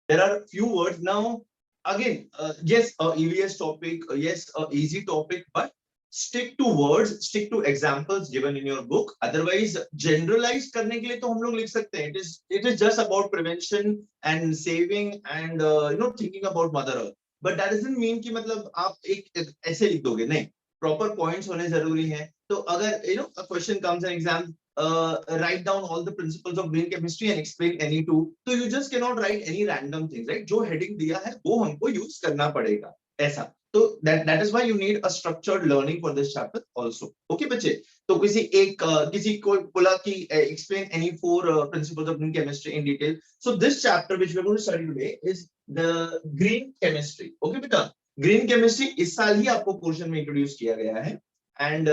There are few words now. Again, yes, a EVS topic, yes, a easy topic, but stick to words, stick to examples given in your book. Otherwise, generalize करने के लिए तो हम लोग लिख सकते हैं. It is just about prevention and saving and thinking about Mother Earth. But that doesn't mean कि मतलब आप एक ऐसे लिख दोगे. नहीं, proper points होने जरूरी हैं. तो अगर a question comes in exam, write down all the principles of green chemistry and explain any two. So you just cannot write any random things, right? जो heading दिया है वो हमको use करना पड़ेगा ऐसा. तो that is why you need a structured learning for this chapter also. Okay बच्चे, तो किसी को बोला कि explain any four principles of green chemistry in detail. So this chapter which we are going to study today is the green chemistry. Okay बेटा, green chemistry इस साल ही आपको portion में introduce किया गया है. And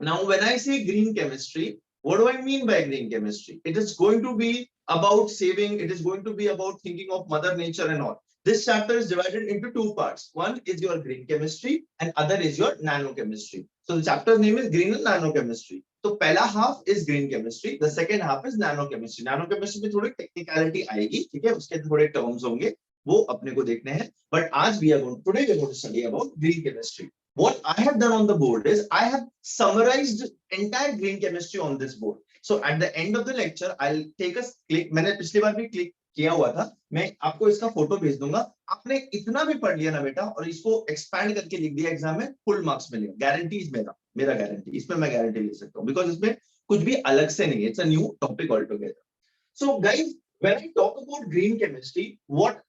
now when I say green chemistry, what do I mean by green chemistry? It is going to be about saving, it is going to be about thinking of mother nature and all. This chapter is divided into two parts. One is your green chemistry and other is your nanochemistry. So the chapter's name is green and nanochemistry. So पहला half is green chemistry, the second half is nanochemistry. Nanochemistry में थोड़ी technicality आएगी, ठीक है, उसके थोड़े terms होंगे, वो अपने को देखने हैं. But आज today we are going to study about green chemistry. What I have done on the board is I have summarized entire green chemistry on this board. So at the end of the lecture, I'll take a click. मैंने पिछली बार भी click किया हुआ था, मैं आपको इसका photo भेज दूंगा. आपने इतना भी पढ़ लिया ना बेटा और इसको एक्सपैंड करके लिख दिया एग्जाम में, फुल मार्क्स मिलेगा. गारंटी मेरा गारंटी, इसमें मैं गारंटी ले सकता हूँ, बिकॉज इसमें कुछ भी अलग से नहीं है. It's a new topic all together. So guys, when I talk about green chemistry, what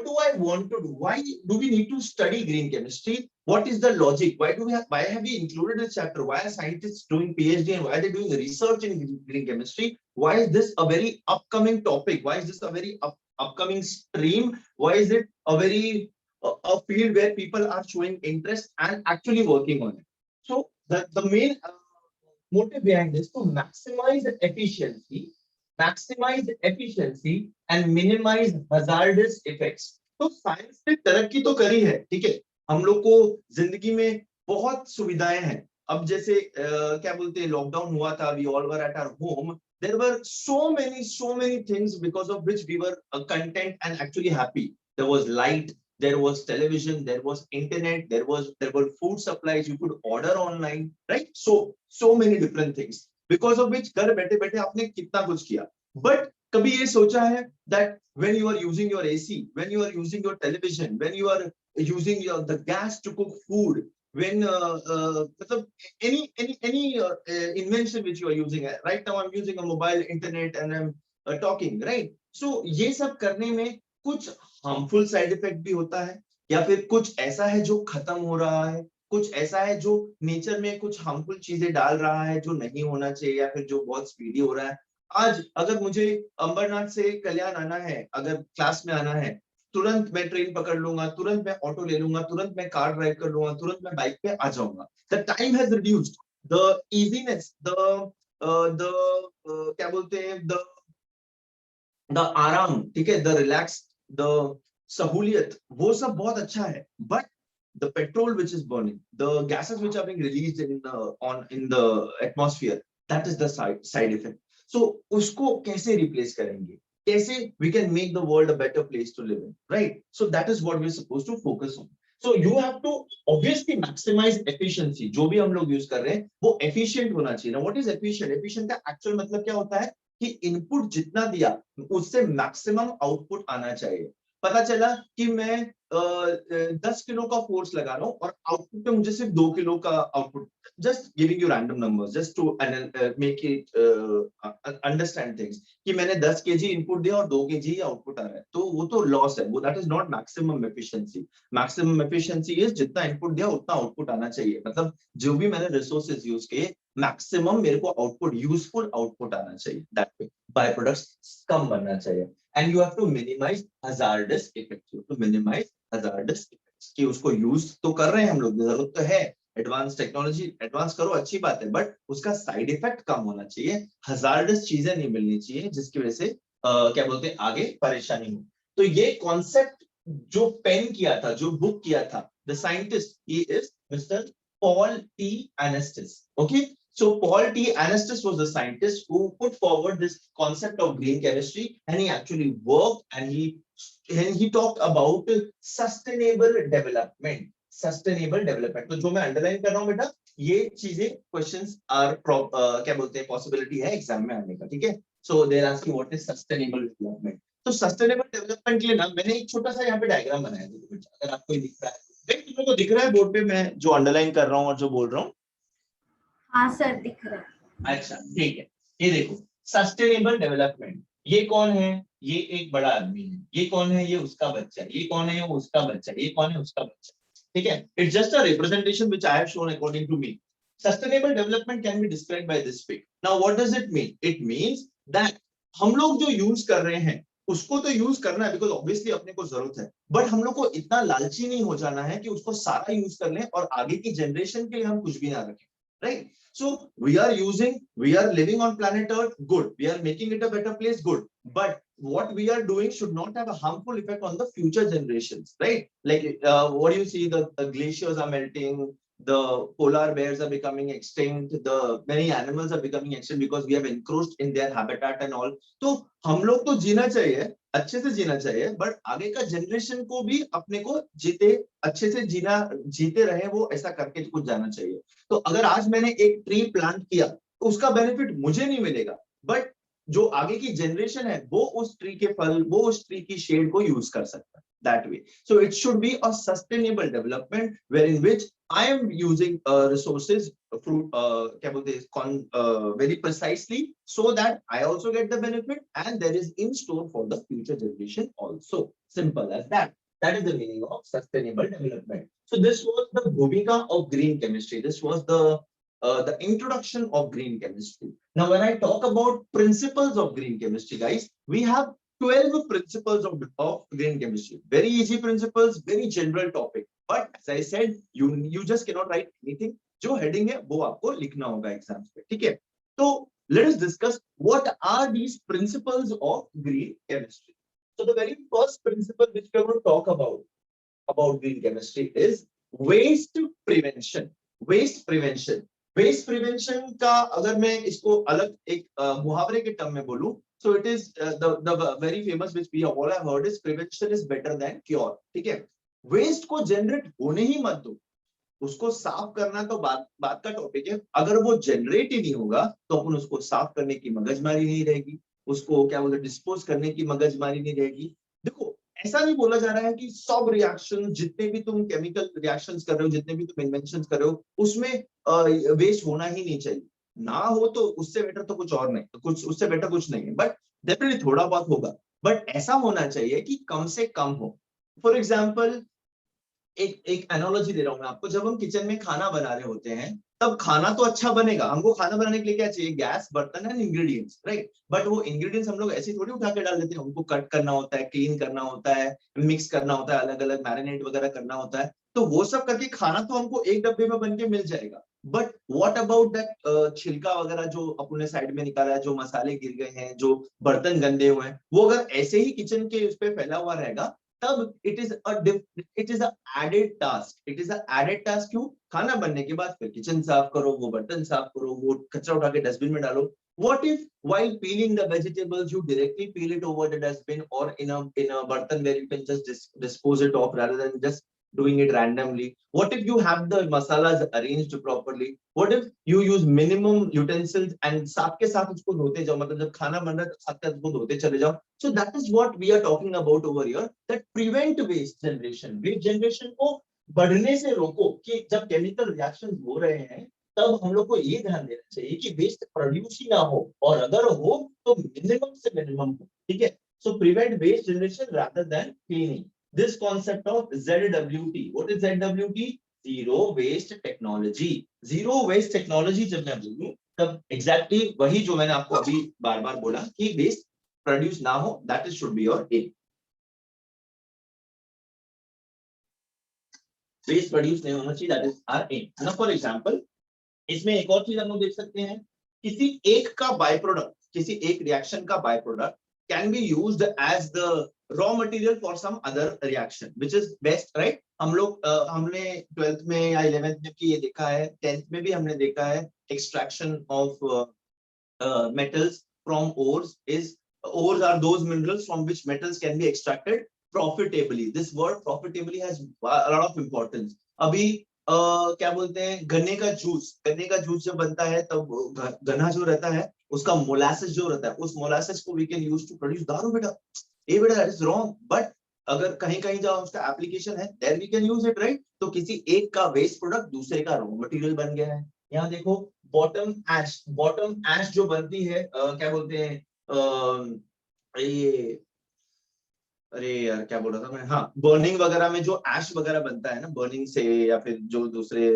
do I want to do? Why do we need to study green chemistry? What is the logic? Why have we included this chapter? Why are scientists doing PhD and why are they doing research in green chemistry? Why is this a very upcoming topic? Why is this a very upcoming stream? Why is it a very a field where people are showing interest and actually working on it? So the main motive behind this to maximize efficiency and minimize hazardous effects. तो science ने तरक्की तो करी है, ठीक है, हम लोग को जिंदगी में बहुत सुविधाएं हैं. अब जैसे क्या बोलते हैं, लॉकडाउन हुआ था, we all were at our home. There were so many things because of which we were content and actually happy. There was light, there was television, there was internet, there were food supplies, you could order online, right? So many different things because of which घर बैठे बैठे आपने कितना कुछ किया. But कभी ये सोचा है that when you are using your AC, when you are using your television, when you are using the gas to cook food, when मतलब any invention which you are using, right now I'm using a mobile internet and I'm talking, right? So ये सब करने में कुछ harmful side effect भी होता है, या फिर कुछ ऐसा है जो खत्म हो रहा है, कुछ ऐसा है जो नेचर में कुछ हार्मफुल चीजें डाल रहा है जो नहीं होना चाहिए, या फिर जो बहुत स्पीडी हो रहा है. आज अगर मुझे अंबरनाथ से कल्याण आना है, अगर क्लास में आना है, तुरंत मैं ट्रेन पकड़ लूंगा, तुरंत मैं ऑटो ले लूंगा, तुरंत मैं कार ड्राइव कर लूंगा, तुरंत मैं बाइक पे आ जाऊंगा. The time has reduced, the easiness, the क्या बोलते हैं, द आराम, ठीक है, द रिलैक्स, द सहूलियत, वो सब बहुत अच्छा है. But the petrol which is burning, the gases which are being released in the atmosphere, that is the side effect. So usko kaise replace karenge, kaise we can make the world a better place to live in, right? So that is what we're supposed to focus on. So you have to obviously maximize efficiency. जो भी हम लोग use कर रहे हैं वो efficient होना चाहिए. Now what is efficient? Efficient का actual मतलब क्या होता है कि इनपुट जितना दिया उससे मैक्सिमम आउटपुट आना चाहिए. पता चला कि मैं 10 किलो का फोर्स लगा रहा हूं और आउटपुट पे मुझे सिर्फ 2 किलो का output. Just giving you random numbers just to make it understand things कि मैंने 10 केजी इनपुट दिया और 2 केजी आउटपुट आ रहा है, तो वो तो लॉस है. वो that is not maximum efficiency. Maximum efficiency is जितना इनपुट दिया उतना आउटपुट आना चाहिए. मतलब जो भी मैंने रिसोर्सेज यूज किए, मैक्सिमम मेरे को आउटपुट, यूजफुल आउटपुट आना चाहिए. दैट वे बाय प्रोडक्ट्स कम बनना चाहिए. And you have to minimize hazardous effects. You have to minimize hazardous effects. कि उसको यूज तो कर रहे हैं हम लोग, जरूरत तो है, एडवांस टेक्नोलॉजी एडवांस करो, अच्छी बात है, बट उसका साइड इफेक्ट कम होना चाहिए. हजार्डस चीजें नहीं मिलनी चाहिए जिसकी वजह से क्या बोलते हैं आगे परेशानी हो. तो ये कॉन्सेप्ट जो पेन किया था, जो बुक किया था, the scientist he is mister Paul T Anastas. Okay, So Paul T. Anastas was the scientist who put forward this concept of green chemistry, and he actually worked and he talked about sustainable development. Sustainable development. तो जो मैं underline कर रहा हूँ बेटा, ये चीजें questions are क्या बोलते हैं, पॉसिबिलिटी है एग्जाम में आने का, ठीक है. So they're asking what is sustainable development. तो सस्टेनेबल डेवलपमेंट के लिए ना मैंने एक छोटा सा यहाँ पे डायग्राम बनाया है, देखो बेटा, अगर आपको दिख रहा है, देख तुम लोग को दिख रहा है बोर्ड पे मैं जो अंडरलाइन कर रहा हूँ और जो बोल रहा हूँ. हाँ सर दिख रहा है. अच्छा ठीक है, ये देखो सस्टेनेबल डेवलपमेंट. ये कौन है? ये एक बड़ा आदमी है. ये कौन है? ये उसका बच्चा है. ये कौन है? वो उसका बच्चा है. ये कौन है? उसका बच्चा. ठीक है. It's just a representation which I have shown according to me. Sustainable development can be described by this way. Now what does it mean? It means that हम लोग जो यूज कर रहे हैं उसको तो यूज करना है, बिकॉज ऑब्वियसली अपने को जरूरत है, बट हम लोग को इतना लालची नहीं हो जाना है कि उसको सारा यूज कर लें और आगे की जनरेशन के लिए हम कुछ भी ना रखें. Right. So we are living on planet Earth, good. We are making it a better place, good. But what we are doing should not have a harmful effect on the future generations, right? Like what do you see? The glaciers are melting, the polar bears are becoming extinct, the many animals are becoming extinct because we have encroached in their habitat and all. तो हम लोग तो जीना चाहिए, अच्छे से जीना चाहिए, but आगे का जनरेशन को भी अपने को अच्छे से जीते रहे, वो ऐसा करके कुछ जाना चाहिए. तो अगर आज मैंने एक ट्री प्लांट किया तो उसका बेनिफिट मुझे नहीं मिलेगा, बट जो आगे की जनरेशन है वो उस ट्री के फल, वो उस ट्री की शेड को यूज कर सकता है. That way. So it should be a sustainable development wherein which I am using resources, fruit, क्या बोलते हैं, very precisely, so that I also get the benefit and there is in store for the future generation also. Simple as that. That is the meaning of sustainable development. So this was the bhumika of green chemistry. This was the introduction of green chemistry. Now, when I talk about principles of green chemistry, guys, we have 12 principles of green chemistry. Very easy principles, very general topic. But as I said, you just cannot write anything. जो heading है वो आपको लिखना होगा exams पे, ठीक है. तो let us discuss what are these principles of green chemistry. So the very first principle which we are going to talk about green chemistry is waste prevention. Waste prevention. Waste prevention का अगर मैं इसको अलग एक मुहावरे के term में बोलूं, so it is the very famous which we all have heard is prevention is better than cure. ठीक है. वेस्ट को जनरेट होने ही मत दो, उसको साफ करना तो बात का टॉपिक है. अगर वो जनरेट ही नहीं होगा तो अपन उसको साफ करने की मगजमारी नहीं रहेगी, उसको क्या बोलते डिस्पोज करने की मगजमारी नहीं रहेगी. देखो ऐसा नहीं बोला जा रहा है कि सब रिएक्शन, जितने भी तुम केमिकल रिएक्शंस कर रहे हो, जितने भी तुम इन्वेंशंस कर रहे हो, उसमें वेस्ट होना ही नहीं चाहिए. ना हो तो उससे बेटर तो कुछ और नहीं, तो कुछ उससे बेटर कुछ नहीं है, बट डेफिनेटली थोड़ा बहुत होगा, बट ऐसा होना चाहिए कि कम से कम हो. फॉर एग्जाम्पल एक एनालॉजी दे रहा हूं मैं आपको. जब हम किचन में खाना बना रहे होते हैं तब खाना तो अच्छा बनेगा. हमको खाना बनाने के लिए क्या चाहिए? गैस, बर्तन एंड इंग्रेडिएंट्स, राइट. बट वो इंग्रेडिएंट्स हम लोग ऐसे थोड़ी उठा के डाल देते हैं. उनको कट करना होता है, क्लीन करना होता है, मिक्स करना होता है, अलग अलग मैरिनेट वगैरह करना होता है. तो वो सब करके खाना तो हमको एक डब्बे में बन के मिल जाएगा, बट व्हाट अबाउट दैट छिलका वगैरह जो अपने साइड में निकाला है, जो मसाले गिर गए हैं, जो बर्तन गंदे हुए हैं, वो अगर ऐसे ही किचन के उस पे फैला हुआ रहेगा तब it is a added task. It is a added task. क्यों? खाना बनने के बाद फिर किचन साफ करो, वो बर्तन साफ करो, वो कचरा उठा के डस्टबिन में डालो. What if while peeling the vegetables you directly peel it over the dustbin or in a bartan where you can just dispose it off rather than just doing it randomly? What if you have the masalas arranged properly? What if you use minimum utensils and साथ के साथ उसको धोते जाओ, मतलब जब खाना बन रहा है तो साथ के साथ उसको धोते चले जाओ. So that is what we are talking about over here, that prevent waste generation. Waste generation को बढ़ने से रोको कि जब केमिकल रिएक्शन हो रहे हैं तब हम लोग को ये ध्यान देना चाहिए कि वेस्ट प्रोड्यूस ही ना हो, और अगर हो तो मिनिमम से मिनिमम हो. ठीक है. So prevent waste generation rather than cleaning. This concept of ZWT. What is ZWT? Zero waste technology. Zero waste technology जब मैं बोलूं तब एग्जैक्टली वही जो मैंने आपको अभी बार बार बोला कि वेस्ट प्रोड्यूस ना हो, that is should be your aim. Waste produce नहीं होना चाहिए, that is our aim. Now for example इसमें एक और चीज हम लोग देख सकते हैं. किसी एक का बाय प्रोडक्ट, किसी एक रिएक्शन का by product can be used as the raw material for some other reaction which is best, right. हम लोग हमने 12th में या 11th में भी ये देखा है, 10th में भी हमने देखा है extraction of metals from ores is ores are those minerals from which metals can be extracted profitably. This word profitably has a lot of importance. अभी क्या बोलते हैं, गन्ने का जूस जब बनता है तब गन्ना जो रहता है उसका मोलासेस जो रहता है, उस मोलासेस को we can use to produce दारू बेटा. ये बेटा दैट इज रॉन्ग, बट अगर कहीं कहीं जहाँ उसका एप्लीकेशन है there we can use it, right. तो किसी एक का वेस्ट प्रोडक्ट दूसरे का रॉ मटेरियल बन गया है. यहाँ देखो बॉटम एश जो बनती है क्या बोलते हैं ये, अरे यार क्या बोल रहा था मैं, हाँ, बर्निंग वगैरह में जो एश वगैरह बनता है ना, बर्निंग से या फिर जो दूसरे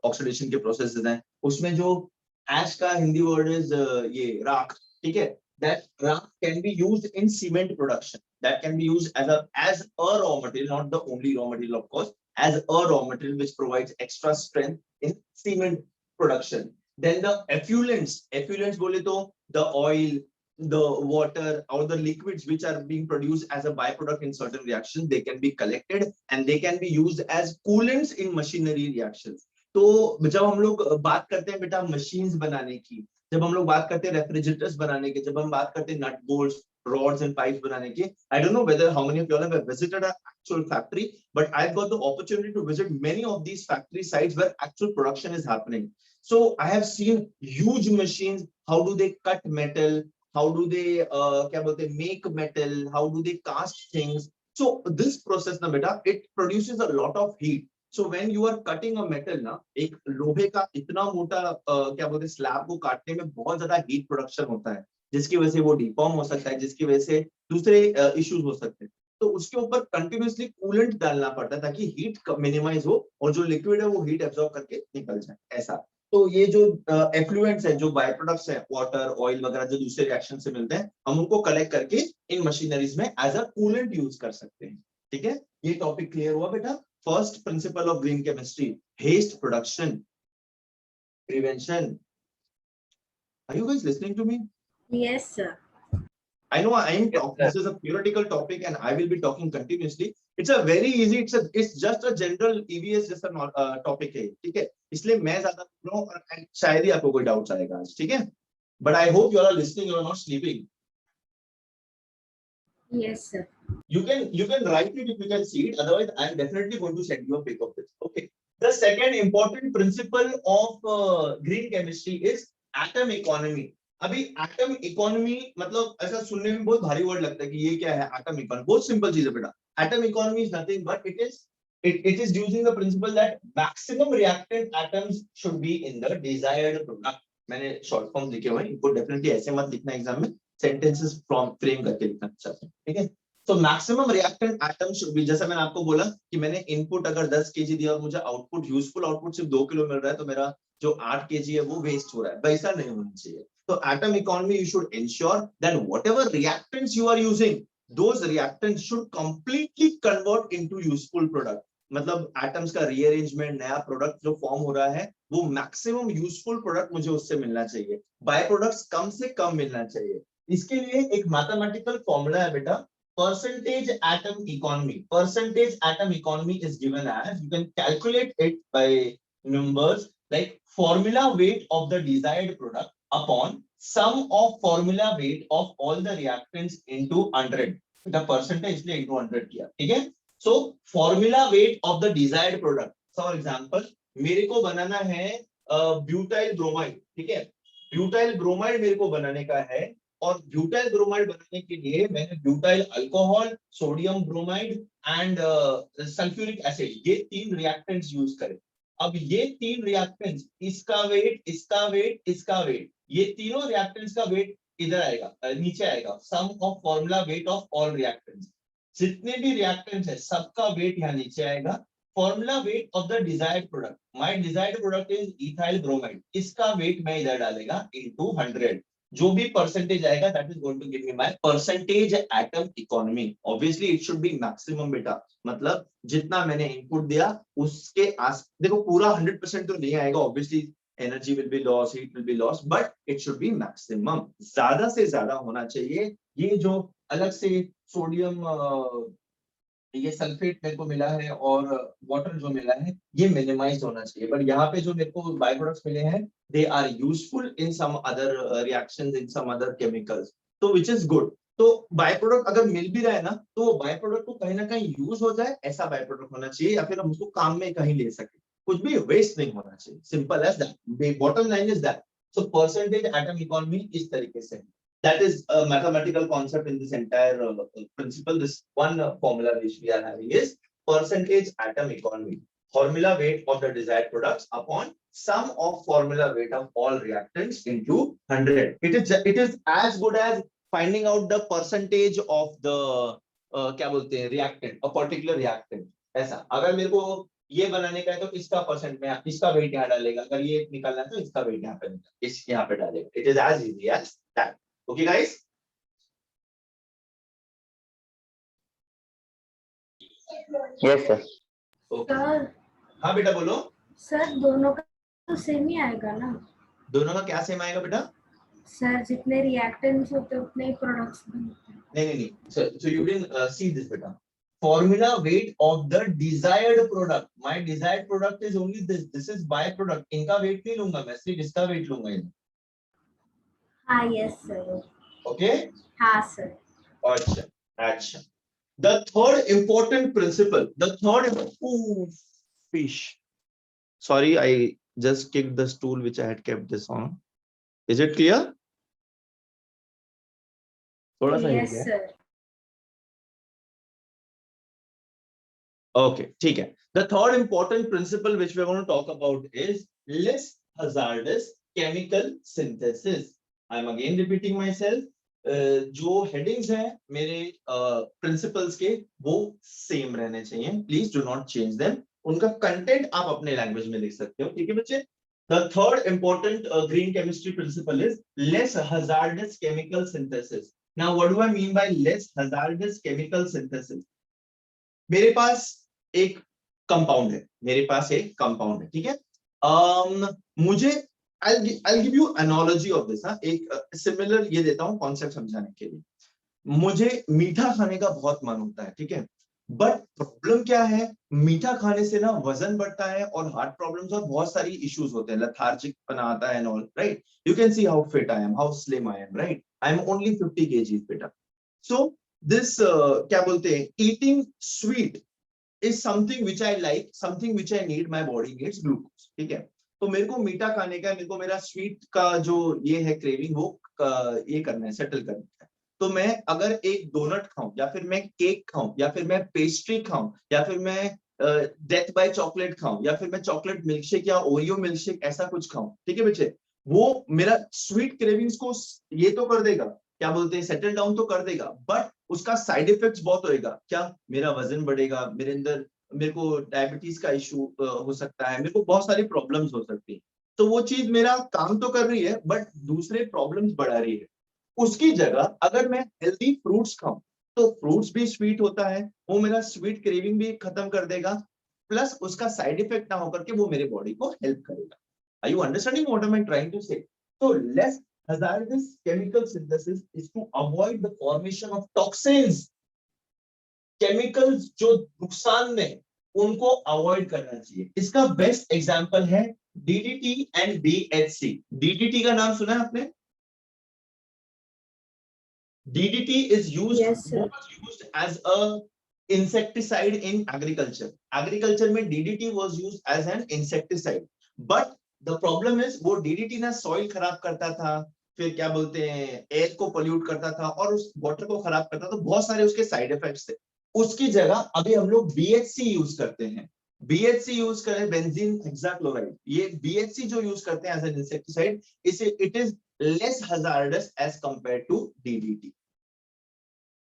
ऑक्सीडेशन के प्रोसेसेस हैं, उसमें जो एश का हिंदी वर्ड इज ये राख, ठीक है. दैट राख can be used in cement production, that can be used as a raw material, not the only raw material of course, as a raw material which provides extra strength in cement production. Then the effluents bole to the oil, the water or the liquids which are being produced as a byproduct in certain reactions, they can be collected and they can be used as coolants in machinery reactions. तो जब हम लोग बात करते हैं बेटा machines बनाने की, जब हम लोग बात करते हैं रेफ्रिजरेटर्स बनाने की, जब हम बात करते हैं nut bolts, rods and pipes banane ki, I don't know whether how many of you all have visited an actual factory, but I've got the opportunity to visit many of these factory sites where actual production is happening. So I have seen huge machines. How do they cut metal? How do they kya bolte make metal? How do they cast things? So this process na beta, it produces a lot of heat. So when you are cutting a metal na, एक लोहे का इतना मोटा क्या बोलते हैं slab को काटने में बहुत ज्यादा हीट प्रोडक्शन होता है, जिसकी वजह से वो डिफॉर्म हो सकता है, जिसकी वजह से दूसरे इश्यूज हो सकते हैं. तो उसके ऊपर कंटिन्यूअसली कूलेंट डालना पड़ता है ताकि हीट मिनिमाइज हो और जो लिक्विड है वो हीट एब्जॉर्ब करके निकल जाए, ऐसा. तो ये जो एफ्लुएंट्स है, जो बाय प्रोडक्ट्स है, वाटर, ऑयल वगैरह जो दूसरे रिएक्शन से मिलते हैं, हम उनको कलेक्ट करके इन मशीनरीज में एज अ कूलेंट यूज कर सकते हैं. ठीक है, ये टॉपिक क्लियर हुआ बेटा. First principle of green chemistry, waste production prevention. Are you guys listening to me? Yes, sir. I know I am talking, this is a theoretical topic and I will be talking continuously. It's a very easy, it's just a general EVS जैसा topic है, ठीक है. इसलिए मैं ज्यादा बोल रहा हूँ और शायद ही आपको कोई डाउट्स आएगा आज, ठीक है. But I hope you all are listening, you are not sleeping. Yes, sir. You can write it if you can see it. Otherwise, I am definitely going to send you a pic of this. Okay. The second important principle of green chemistry is atom economy. अभी atom economy मतलब ऐसा सुनने में बहुत भारी word लगता है कि ये क्या है एटम इकोनॉमी. बहुत सिंपल चीज है बेटा. Atom economy is nothing but it is using the principle that maximum reactant atoms should be in the desired product. मैंने शॉर्ट फॉर्म लिखे हुए हैं, इनको डेफिनेटली ऐसे मत लिखना एग्जाम में, सेंटेंसेस फ्रेम करके लिखना चाहिए, ठीक है. तो maximum reactant atom should be, जैसा मैंने आपको बोला कि मैंने इनपुट अगर 10 केजी दिया और मुझे आउटपुट यूजफुल आउटपुट सिर्फ 2 किलो मिल रहा है, तो मेरा जो 8 केजी है वो वेस्ट हो रहा है. वैसा नहीं होना चाहिए. So atom economy, you should ensure that whatever reactants you are using, those reactants should completely convert into useful product. मतलब atoms का rearrangement, नया product जो form हो रहा है, वो maximum useful product मुझे उससे मिलना चाहिए. By products कम से कम मिलना चाहिए. इसके लिए एक mathematical formula है बेटा, percentage atom economy. Percentage atom economy is given as, you can calculate it by numbers like formula weight of the desired product upon sum of formula weight of all the reactants into 100. The percentage इसलिए into 100 किया, ठीक है. So formula weight of the desired product. For example, मेरे को बनाना है butyl bromide, ठीक है. Butyl bromide मेरे को बनाने का है और ब्यूटाइल ब्रोमाइड बनाने के लिए मैंने butyl alcohol, sodium bromide and sulphuric acid, ये 3 रिएक्टेंट्स यूज करें. अब ये 3 रिएक्टेंट्स, इसका वेट, इसका वेट, इसका वेट, ये तीनों रिएक्टेंट्स का वेट इधर आएगा, नीचे आएगा. Sum of formula weight of all reactants, जितने भी रिएक्टेंट्स है सबका वेट यहाँ नीचे आएगा. Formula weight of the desired product, my desired product is ethyl bromide, इसका वेट मैं इधर डालेगा इनटू 100. जो भी परसेंटेज आएगा that is going to give me my percentage atom economy. Obviously it should be maximum बेटा, मतलब जितना मैंने इनपुट दिया उसके देखो पूरा 100% तो नहीं आएगा, obviously energy will be loss, heat will be loss, but it should be maximum. ज्यादा से ज्यादा होना चाहिए. ये जो अलग से सोडियम ये सल्फेट मेरे को मिला है और वाटर जो मिला है ये मिनिमाइज होना चाहिए, पर यहाँ पे जो मेरे को बाय प्रोडक्ट्स मिले हैं they are useful in some other reactions in some other chemicals, तो विच इज गुड। तो बाय प्रोडक्ट अगर मिल भी रहा है ना तो वो बाय प्रोडक्ट को कहीं ना कहीं यूज हो जाए ऐसा बाय प्रोडक्ट होना चाहिए, या फिर हम उसको काम में कहीं ले सके, कुछ भी वेस्ट नहीं होना चाहिए, simple as that, bottom line is that. So percentage atom economy इस तरीके से, that is a mathematical concept in this entire principle. This one formula which we are having is percentage atom economy, formula weight of the desired products upon sum of formula weight of all reactants into 100. It is as good as finding out the percentage of the क्या बोलते हैं reactant, a particular reactant। ऐसा अगर मेरे को ये बनाने का है तो इसका परसेंट में इसका वेट यहाँ डालेगा, अगर ये निकालना है तो इसका वेट यहाँ पे इस यहाँ पे डालेगा। It is as easy as that. Okay guys? Yes sir. Okay. Sir हाँ बेटा बोलो। सर दोनों का तो सेम ही आएगा ना? दोनों का क्या सेम आएगा बेटा? सर जितने रिएक्टेंट्स होते हैं उतने ही प्रोडक्ट्स बनते हैं। नहीं। So you didn't see this बेटा। Formula weight of the desired product. My desired product is only this. This is byproduct. इनका weight नहीं लूंगा मैं, सिर्फ इसका weight लूंगा इधर। हाँ यस सर। Okay? हाँ सर। अच्छा। The third important principle, ooh, fish. Sorry, I just kicked the stool which I had kept this on. Is it clear? थोड़ा सा यस सर। Okay, ठीक है। The third important principle which we are going to talk about is less hazardous chemical synthesis. I am again repeating myself. जो headings हैं मेरे principles के वो same रहने चाहिए। Please do not change them. उनका content आप अपने language में लिख सकते हो, ठीक है बच्चे? The third important green chemistry principle is less hazardous chemical synthesis. Now, what do I mean by less hazardous chemical synthesis? मेरे पास एक कंपाउंड है, ठीक है? मुझे I'll give you analogy of this, हाँ, एक सिमिलर ये देता हूँ कॉन्सेप्ट समझाने के लिए। मुझे मीठा खाने का बहुत मन होता है, ठीक है? बट प्रॉब्लम क्या है, मीठा खाने से ना वजन बढ़ता है और हार्ट प्रॉब्लम्स और बहुत सारी इश्यूज होते हैं, लेथार्जिक बना आता है and all, right? You can see how fit I am, how slim I am, right? I am only 50 kgs बेटा। सो दिस क्या बोलते हैं, eating sweet is something which I like, something which I need, my body needs glucose, ठीक है? तो मेरे को मीठा खाने का, मेरे को मेरा स्वीट का जो ये है क्रेविंग वो ये करना है, सेटल करना है। तो मैं अगर एक डोनट खाऊं या फिर मैं केक खाऊं या फिर मैं पेस्ट्री खाऊं या फिर मैं डेथ बाय चॉकलेट खाऊं या फिर मैं चॉकलेट मिल्कशेक या ओरियो मिल्कशेक ऐसा कुछ खाऊं, ठीक है बच्चे? वो मेरा स्वीट क्रेविंग्स को ये तो कर देगा, क्या बोलते हैं, सेटल डाउन तो कर देगा, बट उसका साइड इफेक्ट्स बहुत होएगा। क्या? मेरा वजन बढ़ेगा, मेरे अंदर मेरे को डायबिटीज का इशू हो सकता है, मेरे को बहुत सारी प्रॉब्लम्स हो सकती है। तो वो चीज मेरा काम तो कर रही है बट दूसरे प्रॉब्लम्स बढ़ा रही है। उसकी जगह अगर मैं हेल्दी फ्रूट्स खाऊं तो फ्रूट्स भी स्वीट होता है, वो मेरा स्वीट क्रेविंग भी खत्म कर देगा, प्लस उसका साइड इफेक्ट ना होकर के वो मेरे बॉडी को हेल्प करेगा। Are you understanding what am I trying to say? So less hazardous chemical synthesis is to avoid the formation of toxins. Chemicals जो नुकसान में उनको अवॉइड करना चाहिए। इसका बेस्ट एग्जांपल है DDT एंड BHC। DDT का नाम सुना है आपने? DDT is used, Yes, sir. was used as a insecticide in agriculture. Agriculture में DDT was used as an insecticide. But the problem is वो DDT ना सॉइल खराब करता था, फिर क्या बोलते हैं एयर को पोल्यूट करता था और उस वाटर को खराब करता था, तो बहुत सारे उसके साइड इफेक्ट्स थे। उसकी जगह अभी हम लोग BHC यूज करते हैं। BHC यूज करें, बेंजीन हेक्साक्लोराइड, ये BHC जो यूज करते हैं एज एन इंसेक्टिसाइड, इसे it is less hazardous as compared to DDT.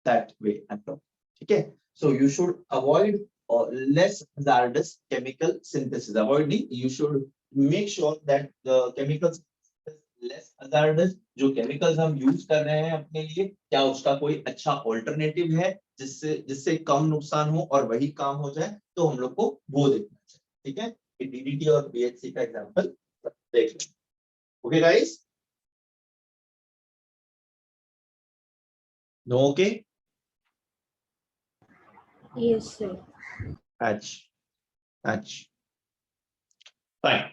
That way I'm talking. Okay, so you should avoid less hazardous chemical synthesis. Avoiding, you should make sure that the chemicals less hazardous, जो chemicals हम use कर रहे हैं अपने लिए, क्या उसका कोई अच्छा alternative है जिससे कम नुकसान हो और वही काम हो जाए, तो हम लोग को वो देखना चाहिए, ठीक है? DDT और BHC का एग्जांपल देख लें। Okay guys? No, okay? Yes, sir. H. Fine.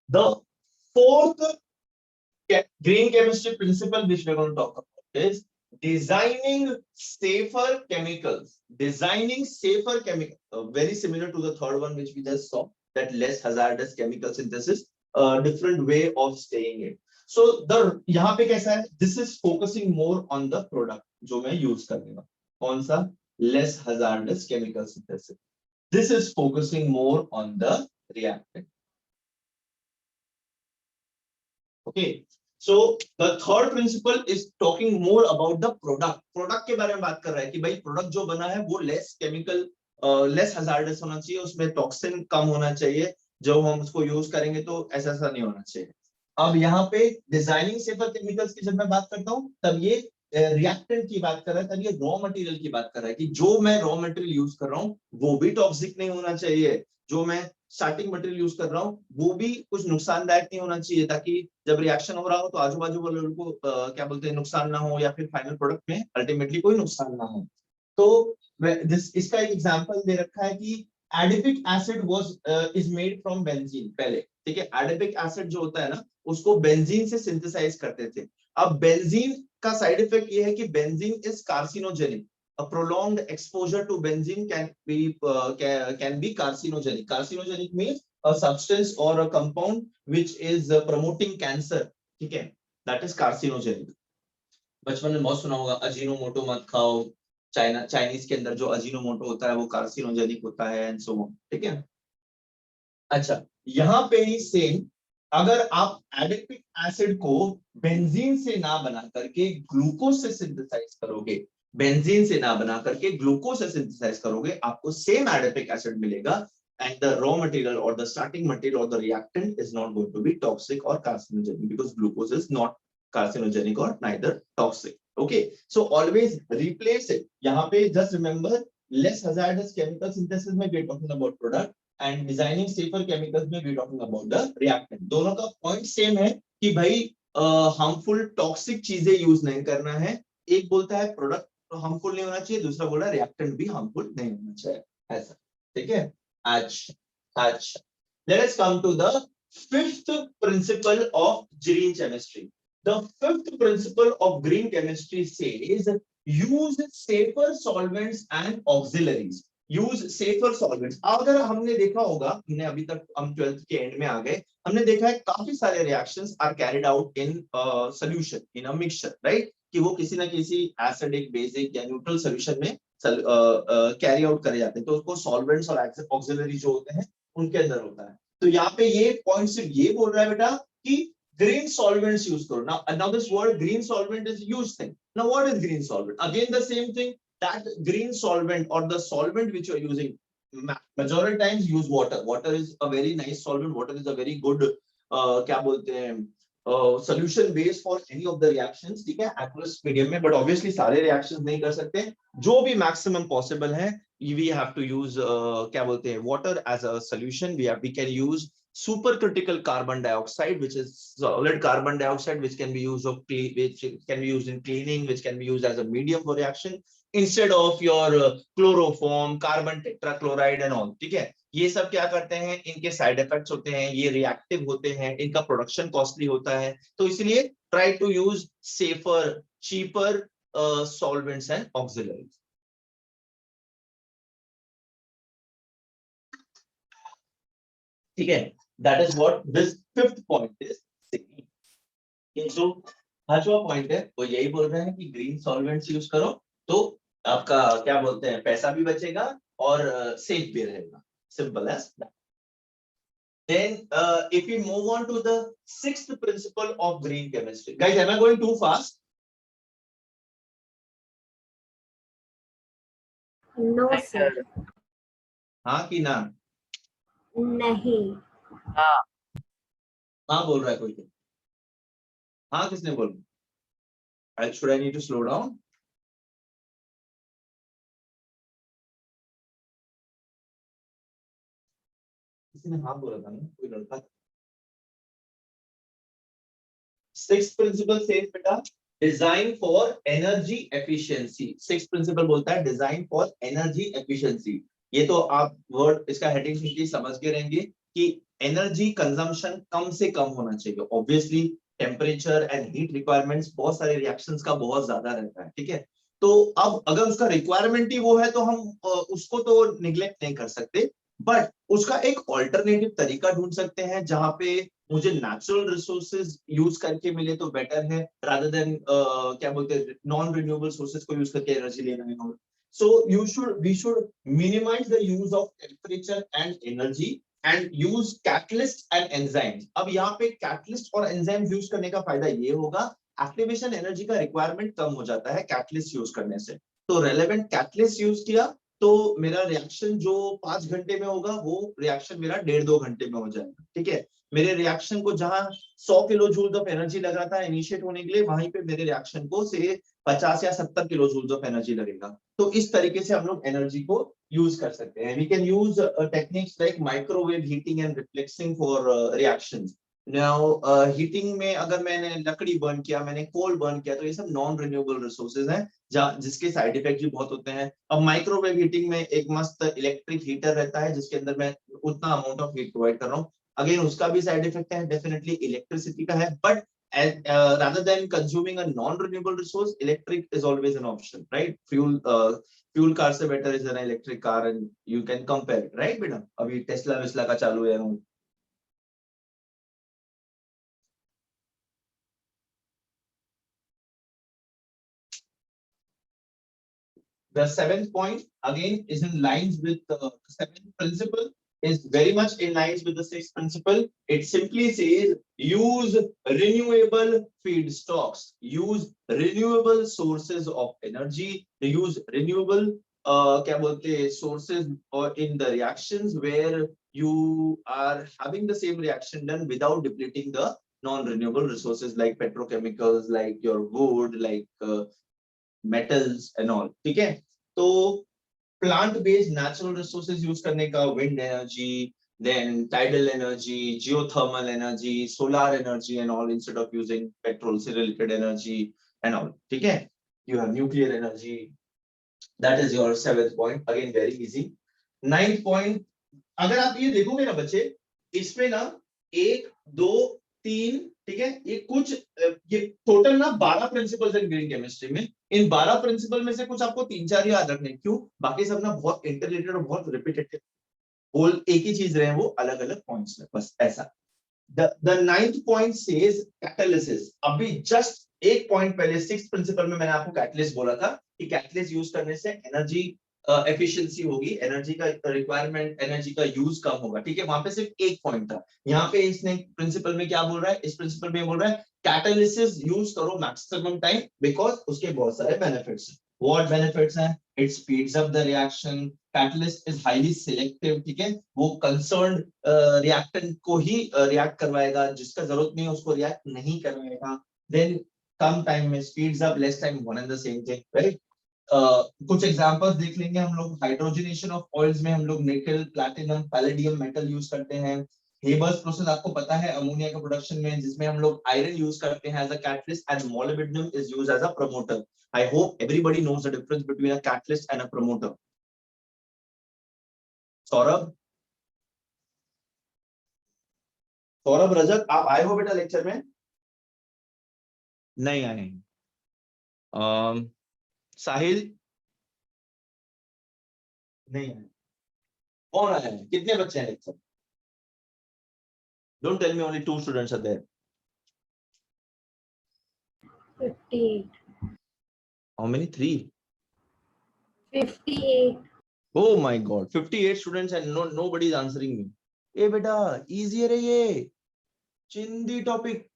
The fourth green chemistry principle which we're going to talk about is designing safer chemicals. Designing safer chemicals, very similar to the third one which we just saw, that less hazardous chemical synthesis, different way of saying it. So the यहाँ पे कैसा है? This is focusing more on the product जो मैं use करूँगा. कौन सा? Less hazardous chemical synthesis. This is focusing more on the reactant. Okay, so the third principle is talking more about the product. Product के बारे में बात कर रहा है कि भाई प्रोडक्ट जो बना है वो लेस केमिकल, लेस हजार्डस होना चाहिए, उसमें टॉक्सिन कम होना चाहिए, जो हम उसको यूज करेंगे तो ऐसा नहीं होना चाहिए. अब यहाँ पे डिजाइनिंग सेफर केमिकल्स की जब मैं बात करता हूँ तब ये रिएक्टेंट की बात कर रहा है, तब ये रॉ मटेरियल की बात कर रहा है कि जो मैं रॉ मटेरियल यूज कर रहा हूँ वो भी टॉक्सिक नहीं होना चाहिए, जो मैं स्टार्टिंग मटेरियल यूज कर रहा हूँ वो भी कुछ नुकसानदायक नहीं होना चाहिए, ताकि जब रिएक्शन हो रहा हो तो आजू बाजू वाले लोगों को क्या बोलते हैं नुकसान ना हो, या फिर फाइनल प्रोडक्ट में अल्टीमेटली कोई नुकसान ना हो. तो इसका एक एग्जांपल दे रखा है कि adipic acid was is made from benzene. पहले ठीक है, एडिपिक एसिड जो होता है ना उसको बेंजीन से सिंथेसाइज करते थे. अब बेंजीन का साइड इफेक्ट ये है कि benzene is carcinogenic. A prolonged exposure to benzene can be carcinogenic. Carcinogenic means a substance or a compound which is promoting cancer. ठीक है, that is carcinogenic. बचपन में बहुत सुना होगा अजीनोमोटो मत खाओ, चाइनीज के अंदर जो अजीनोमोटो होता है वो कार्सिनोजेनिक होता है एंड सो ऑन. ठीक है, अच्छा यहाँ पे ही सेम, अगर आप एडिपिक एसिड को बेंजीन से ना बना करके ग्लूकोज से सिंथेसाइज करोगे, बेंजीन से ना बना करके ग्लूकोज से सिंथेसाइज करोगे, आपको सेम एडिपिक एसिड मिलेगा, and the raw material or the starting material or the reactant is not going to be toxic or carcinogenic because glucose is not carcinogenic or neither toxic. Okay, so always replace it. यहाँ पे just remember less hazardous chemical synthesis में we are talking about product and designing safer chemicals में we are talking about the reactant. दोनों का point same है कि भाई harmful toxic चीजें use नहीं करना है. एक बोलता है product harmful नहीं होना चाहिए, दूसरा बोल रहा है reactant भी harmful नहीं होना चाहिए, ऐसा. ठीक है, अच्छा. Let us come to the fifth principle of green chemistry. The fifth principle of green chemistry says use safer solvents and auxiliaries. Use safer solvents. अगर हमने देखा होगा, हमने अभी तक हम 12th के एंड में आ गए, हमने देखा है काफी सारे reactions are carried out in solution, in a mixture, right? कि वो किसी ना किसी एसिडिक, बेसिक या न्यूट्रल सॉल्यूशन में कैरी आउट करे जाते हैं, तो उसको सॉल्वेंट्स और ऑक्सिलरी जो होते हैं उनके अंदर होता है. तो यहाँ पे ये पॉइंट सिर्फ ये बोल रहा है बेटा कि green solvents use करो. Now this word green solvent is used thing. Now what is green solvent? Again the same thing, that green solvent or the solvent which you are using, majority times use water. Water is a very nice solvent. Water is a very good क्या बोलते हैं solution base for any of the reactions. ठीक है, aqueous medium में, but obviously सारे reactions नहीं कर सकते, जो भी maximum possible है we have to use क्या बोलते हैं water as a solution. We can use supercritical carbon dioxide, which is solid carbon dioxide, which can be used in cleaning, which can be used as a medium for reaction instead of your chloroform, carbon tetrachloride and all. ठीक है, ये सब क्या करते हैं, इनके side effects होते हैं, ये रिएक्टिव होते हैं, इनका प्रोडक्शन कॉस्टली होता है, तो इसलिए try to use safer, cheaper solvents and auxiliaries. ठीक है, that is what this fifth point is saying. जो पांचवा पॉइंट है वो यही बोल रहा है कि ग्रीन सॉल्वेंट्स यूज करो तो आपका क्या बोलते हैं पैसा भी बचेगा और सेफ भी रहेगा. Simple as that. Then if we move on to the sixth principle of green chemistry. Guys, am I going too fast? No, sir. हाँ कि ना? नहीं. हाँ बोल रहा है कोई? हाँ किसने बोला? Should I need to slow down? किसी ने हाँ बोला था ना, कोई लड़का. Sixth principle says बेटा design for energy efficiency, six principle बोलता है डिजाइन फॉर एनर्जी एफिशिएंसी। ये तो आप वर्ड इसका हेडिंग सिंपली समझ के रहेंगे कि एनर्जी कंजम्पशन कम से कम होना चाहिए। Obviously temperature and heat requirements बहुत सारे रिएक्शंस का बहुत ज्यादा रहता है, ठीक है। तो अब अगर उसका रिक्वायरमेंट ही वो है तो हम उसको तो निग्लेक्ट नहीं कर सकते, बट उसका एक ऑल्टरनेटिव तरीका ढूंढ सकते हैं जहां पे मुझे नेचुरल रिसोर्सेज यूज करके मिले तो बेटर है, रादर देन क्या बोलते हैं नॉन रिन्यूएबल सोर्सेज को यूज करके एनर्जी लेना है। So we should minimise the use of temperature and energy and use catalyst and enzymes. अब यहाँ पे कैटलिस्ट और एंजाइम्स यूज करने का फायदा ये होगा, एक्टिवेशन एनर्जी का रिक्वायरमेंट कम हो जाता है कैटलिस्ट यूज करने से। तो रेलेवेंट कैटलिस्ट यूज किया तो मेरा रिएक्शन जो 5 घंटे में होगा वो रिएक्शन मेरा 1.5-2 घंटे में हो जाएगा, ठीक है। मेरे रिएक्शन को जहां 100 किलो जूल ऑफ एनर्जी लग रहा था इनिशिएट होने के लिए, वहीं पे मेरे रिएक्शन को से 50 या 70 किलो जूल ऑफ एनर्जी लगेगा। तो इस तरीके से हम लोग एनर्जी को यूज कर सकते हैं। We can use techniques like microwave heating and refluxing for reactions. Now heating में अगर मैंने लकड़ी बर्न किया, मैंने कोल बर्न किया, तो ये सब नॉन रिन्यूएबल रिसोर्सेज हैं जिसके साइड इफेक्ट भी बहुत होते हैं। अब माइक्रोवेव हीटिंग में एक मस्त इलेक्ट्रिक हीटर रहता है जिसके अंदर मैं उतना अमाउंट ऑफ हीट प्रोवाइड कर रहा हूँ। अगेन उसका भी साइड इफेक्ट है, डेफिनेटली इलेक्ट्रिसिटी का है, but rather than consuming a non-renewable resource, electric is always an option, right? Fuel car से better is an electric car and you can compare it, right बेटा? अभी Tesla वेस्ला का चालू है। The seventh point again is in lines with the seventh principle, is very much in lines with the sixth principle. It simply says use renewable feedstocks, use renewable sources of energy, use renewable क्या बोलते हैं sources or in the reactions where you are having the same reaction done without depleting the non-renewable resources like petrochemicals, like your wood, like metals and all, ठीक है। तो plant based natural resources use करने का, wind energy, then tidal energy, geothermal energy, solar energy and all, instead of using petrol से related energy and all, ठीक है। You have nuclear energy, that is your seventh point, again very easy. Ninth point, अगर आप ये देखोगे ना बच्चे, इसमें ना 1, 2, 3, ठीक है, ये कुछ ये टोटल ना 12 प्रिंसिपल्स हैं ग्रीन केमिस्ट्री में। इन 12 प्रिंसिपल में से कुछ आपको 3-4 याद रखने, क्यों? बाकी सब ना बहुत इंटररिलेटेड और बहुत रिपीटेटिव, होल एक ही चीज रहे, वो अलग अलग पॉइंट्स में, बस ऐसा। The ninth point says catalysis। अभी जस्ट एक पॉइंट पहले सिक्स प्रिंसिपल में मैंने आपको कैटलिस्ट बोला था कि कैटलिस्ट यूज करने से एनर्जी एफिशिएंसी होगी, एनर्जी का रिक्वायरमेंट, एनर्जी का यूज कम होगा, ठीक है। वहां पे सिर्फ एक पॉइंट था। यहाँ पे इसने प्रिंसिपल में क्या बोल रहा है, इस प्रिंसिपल में बोल रहा है कैटालिसिस यूज करो मैक्सिमम टाइम, बिकॉज उसके बहुत सारे बेनिफिट्स हैं। व्हाट बेनिफिट्स हैं? It speeds up the reaction, catalyst is highly selective, ठीक है, वो कंसर्न्ड रिएक्टेंट को ही रिएक्ट करवाएगा, जिसका जरूरत नहीं है उसको रिएक्ट नहीं करवाएगा। देन कम टाइम में speeds up, less time, one and the same thing, right. कुछ एग्जांपल्स देख लेंगे हम लोग। हाइड्रोजनेशन ऑफ ऑयल्स में हम लोग निकल, प्लैटिनम, पैलेडियम मेटल यूज करते हैं। हेबर्स प्रोसेस आपको पता है अमोनिया के प्रोडक्शन में, जिसमें हम लोग आयरन यूज करते हैं as a catalyst and molybdenum is used as a promoter. I hope everybody knows the difference between a catalyst and a promoter. Saurabh, Saurabh Rajak, आप आए हो बेटा लेक्चर में? नहीं आए। साहिल नहीं आए। कौन आया है? कितने बच्चे हैं lecture? Don't tell me only 2 students are there. 58. How many? 3? 58. Oh my God, 58 students and nobody is answering me. ए बेटा इजी है रे ये, चिंदी टॉपिक।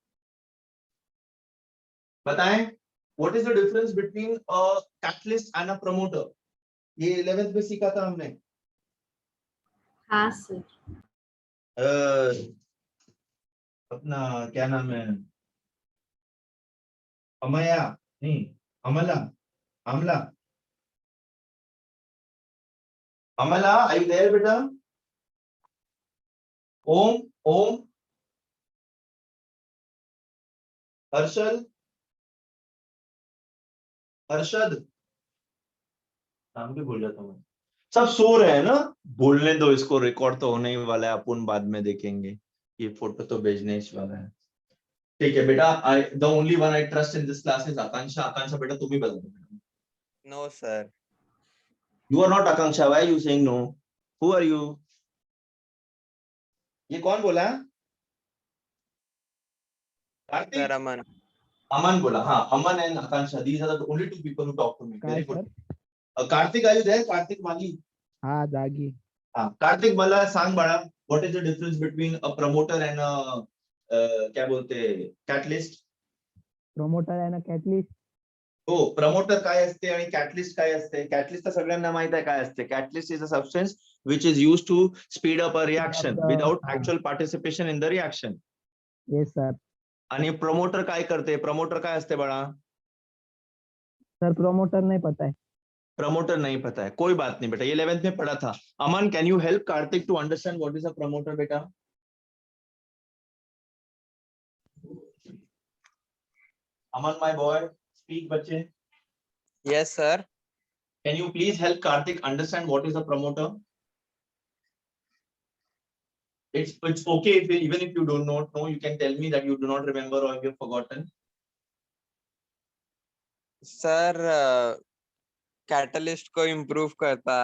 बताएं, what is the difference between a catalyst and a promoter? ये 11th में सीखा था हमने। हाँ सर। अपना क्या नाम है, अमया नहीं, अमला, अमला, अमला, आई देयर बेटा? ओम, ओम, हर्षल, अरशद, नाम भी भूल जाता हूँ मैं। सब सो रहे हैं ना, बोलने दो इसको, रिकॉर्ड तो होने ही वाला है, अपन बाद में देखेंगे, ये फोटो तो भेजने ही वाला है। ठीक है बेटा, I the only one I trust in this class is Akanksha. Akanksha बेटा तुम ही बता दो बेटा। No, sir. You are not Akanksha, why are you saying no? Who are you? ये कौन बोला? कार्तिक? Sir, Aman. अमन बोला, हाँ Aman and Akanksha, these are the only two people who talk to me. काय Very good. Sir? Kartik, are you there? Kartik Mali? हा जागी. हाँ कार्तिक, मला सांग बाळा, what is the difference between a promoter and a क्या बोलते catalyst? प्रमोटर आहे ना कॅटलिस्ट. हो, प्रमोटर काय असते आणि कॅटलिस्ट काय असते? कॅटलिस्ट तर सगळ्यांना माहित आहे काय असते. Catalyst is a substance which is used to speed up a reaction without actual participation in the reaction. Yes sir. आणि प्रमोटर काय करते? प्रमोटर काय असते बाळा? सर प्रमोटर नहीं पता है. प्रमोटर नहीं पता है, कोई बात नहीं बेटा, ये 11th में पढ़ा था. Aman, can you help Kartik to understand what is a promoter बेटा? अमन माय बॉय, स्पीक बच्चे. Yes, sir. Can you please help Karthik understand what is a promoter? It's okay if even if you do not know, you can tell me that you do not remember or you have forgotten. Sir, catalyst को improve करता.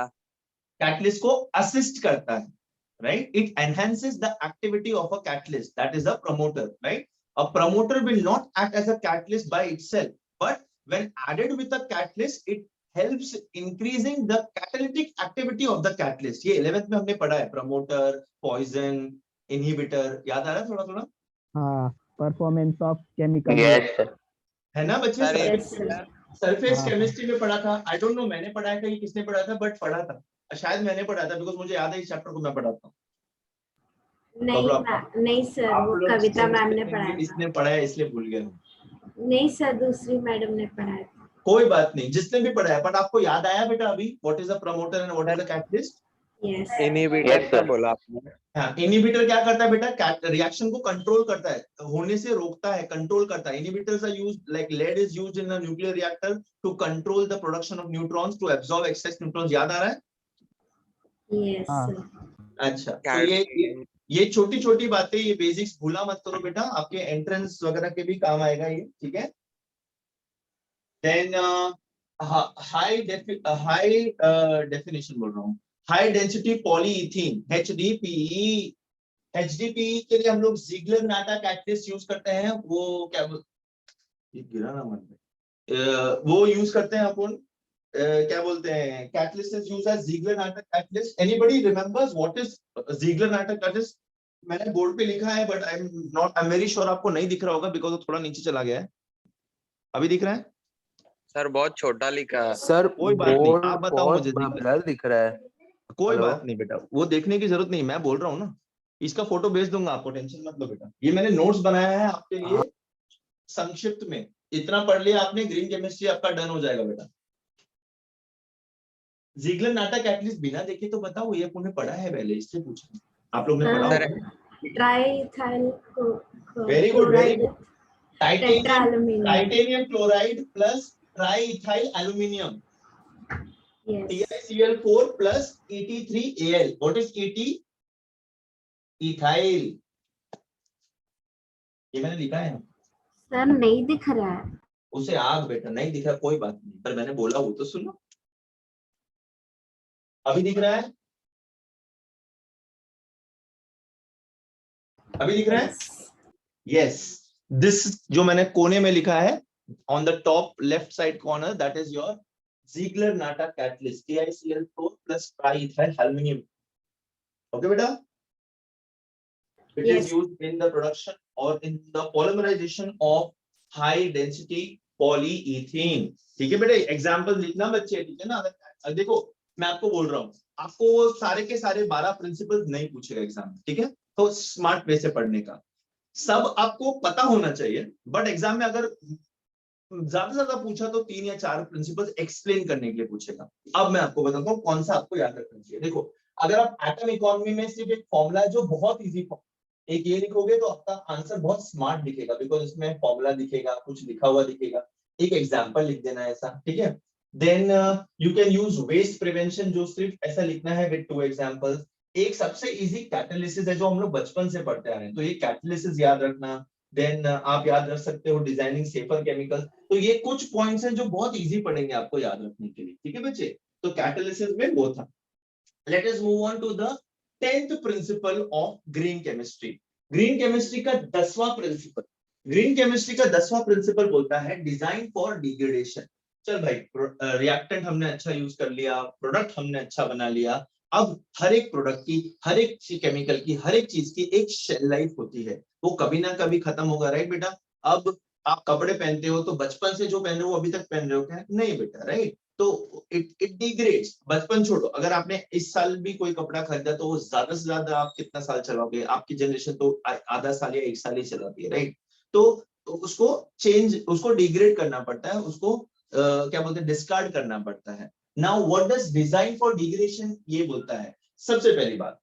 Catalyst को assist करता है, right? It enhances the activity of a catalyst. That is a promoter, right? A promoter will not act as a catalyst by itself, but when added with a catalyst, it helps increasing the catalytic activity of the catalyst. ये 11th में हमने पढ़ा है, promoter, poison, inhibitor, याद आ रहा है थोड़ा थोड़ा? हाँ, performance of chemical. Yes, sir. है ना बच्चे? Sir, Yes, sir. सरफेस हाँ, केमिस्ट्री में पढ़ा था. आई डोंट नो मैंने पढ़ा था कि किसने पढ़ा था, बट पढ़ा था, शायद मैंने पढ़ा था, बिकॉज मुझे याद है इस चैप्टर को मैं पढ़ाता हूँ. नहीं सर, आप वो लोग कविता मैम ने chemistry पढ़ाया में था. इसने पढ़ा है इसलिए भूल गया. नहीं सर, दूसरी मैडम ने पढ़ाया था. कोई बात नहीं, जिसने भी पढ़ा है, बट आपको याद आया बेटा अभी what is a promoter and what is a catalyst? Yes. Inhibitor Yes, क्या sir. बोला आपने? हाँ, इनहिबिटर क्या करता है बेटा? रिएक्शन को कंट्रोल करता है, होने से रोकता है, कंट्रोल करता है. Inhibitors are used like lead is used in a nuclear reactor to control the production of neutrons, to absorb excess neutrons. याद आ रहा है? यस हाँ. सर. अच्छा, तो ये छोटी छोटी बातें, ये बेसिक्स भूला मत करो बेटा, आपके एंट्रेंस वगैरह के भी काम आएगा ये, ठीक है? देन हाई डेफिनेशन बोल रहा हूँ, high density polyethene, HDPE. HDPE के लिए हम लोग जिगलर नाटा कैटलिस्ट यूज करते हैं. वो क्या ये गिरा ना मन में, वो यूज करते हैं अपन, क्या बोलते हैं, catalyst is used as Ziegler Natta catalyst. Anybody remembers what is Ziegler Natta catalyst? मैंने बोर्ड पे लिखा है, but I am very sure आपको नहीं दिख रहा होगा, बिकॉज वो थोड़ा नीचे चला गया है. अभी दिख रहा है? सर बहुत छोटा लिखा है. सर कोई बात नहीं, बोर्ड आप बताओ बहुत मुझे दिख रहा है? ब्लर दिख रहा है. कोई हेलो? बात नहीं बेटा, वो देखने की जरूरत नहीं, मैं बोल रहा हूँ ना, इसका फोटो भेज दूंगा आपको, टेंशन मत लो बेटा. ये मैंने नोट्स बनाया है आपके लिए संक्षिप्त में, इतना पढ़ लिया आपने, ग्रीन केमिस्ट्री आपका डन हो जाएगा बेटा. जिगलर नाटा कैटलिस्ट बिना देखे तो बताओ, ये आपने पढ़ा है पहले, इससे पूछो, आप लोग ने पढ़ा सर, होगा. Triethyl very good, very good. Titanium tetraaluminium. Chloride plus triethyl aluminium, yes. TiCl4 plus Et3Al. What is Et? Ethyl. ये मैंने लिखा है. सर नहीं दिख रहा है. उसे आग बेटा, नहीं दिखा कोई बात नहीं, पर मैंने बोला वो तो सुनो. अभी दिख रहा है? अभी दिख रहा है? यस. दिस जो मैंने कोने में लिखा है, on the top left side corner, that is your Ziegler Natta catalyst, TiCl4 plus triethyl aluminum. Okay beta? It Yes. is used in the production or in the polymerization of high density polyethene. ठीक है बेटा, example लिखना बच्चे, ठीक है ना? देखो मैं आपको बोल रहा हूँ, आपको सारे के सारे 12 प्रिंसिपल्स नहीं पूछेगा एग्जाम में, ठीक है? तो स्मार्ट वे से पढ़ने का, सब आपको पता होना चाहिए, बट एग्जाम में अगर ज्यादा से ज्यादा पूछा तो 3 या 4 प्रिंसिपल्स एक्सप्लेन करने के लिए पूछेगा. अब मैं आपको बताता हूँ कौन सा आपको याद रखना चाहिए. देखो, अगर आप एटम इकोनॉमी में सिर्फ एक फॉर्मूला है जो बहुत इजी, एक ये लिखोगे तो आपका आंसर बहुत स्मार्ट दिखेगा, बिकॉज इसमें फॉर्मूला दिखेगा, कुछ लिखा हुआ दिखेगा. एक एग्जाम्पल लिख देना है ऐसा, ठीक है। Then you can use waste prevention, जो सिर्फ ऐसा लिखना है विद 2 एग्जांपल्स। एक सबसे इजी कैटालिसिस है जो हम लोग बचपन से पढ़ते आ रहे हैं, तो ये कैटालिसिस याद रखना। देन आप याद रख सकते हो डिजाइनिंग सेफर केमिकल। तो ये कुछ पॉइंट्स हैं जो बहुत इजी पड़ेंगे आपको याद रखने के लिए, ठीक है बच्चे। तो कैटालिसिस में वो था। Let us move on to the 10th principle of green chemistry. Green chemistry का 10वां प्रिंसिपल, ग्रीन केमिस्ट्री का 10वां प्रिंसिपल बोलता है डिजाइन फॉर डिग्रेडेशन। चल भाई, रिएक्टेंट हमने अच्छा यूज कर लिया, प्रोडक्ट हमने अच्छा बना लिया। अब हर एक प्रोडक्ट की, हर एक केमिकल की, हर एक चीज की एक शेल लाइफ होती है, वो कभी ना कभी खत्म होगा, राइट बेटा। अब आप कपड़े पहनते हो तो बचपन से जो पहन रहे हो अभी तक पहन रहे हो क्या? नहीं बेटा, राइट। तो इट डिग्रेड्स। बचपन छोड़ो, अगर आपने इस साल भी कोई कपड़ा खरीदा तो वो ज्यादा से ज्यादा आप कितना साल चलाओगे? आपकी जनरेशन तो आधा साल या 1 साल ही चलाती है, राइट। तो उसको चेंज, उसको डिग्रेड करना पड़ता है, उसको क्या बोलते हैं, डिस्कार्ड करना पड़ता है। Now what does design for degradation ये बोलता है? सबसे पहली बात,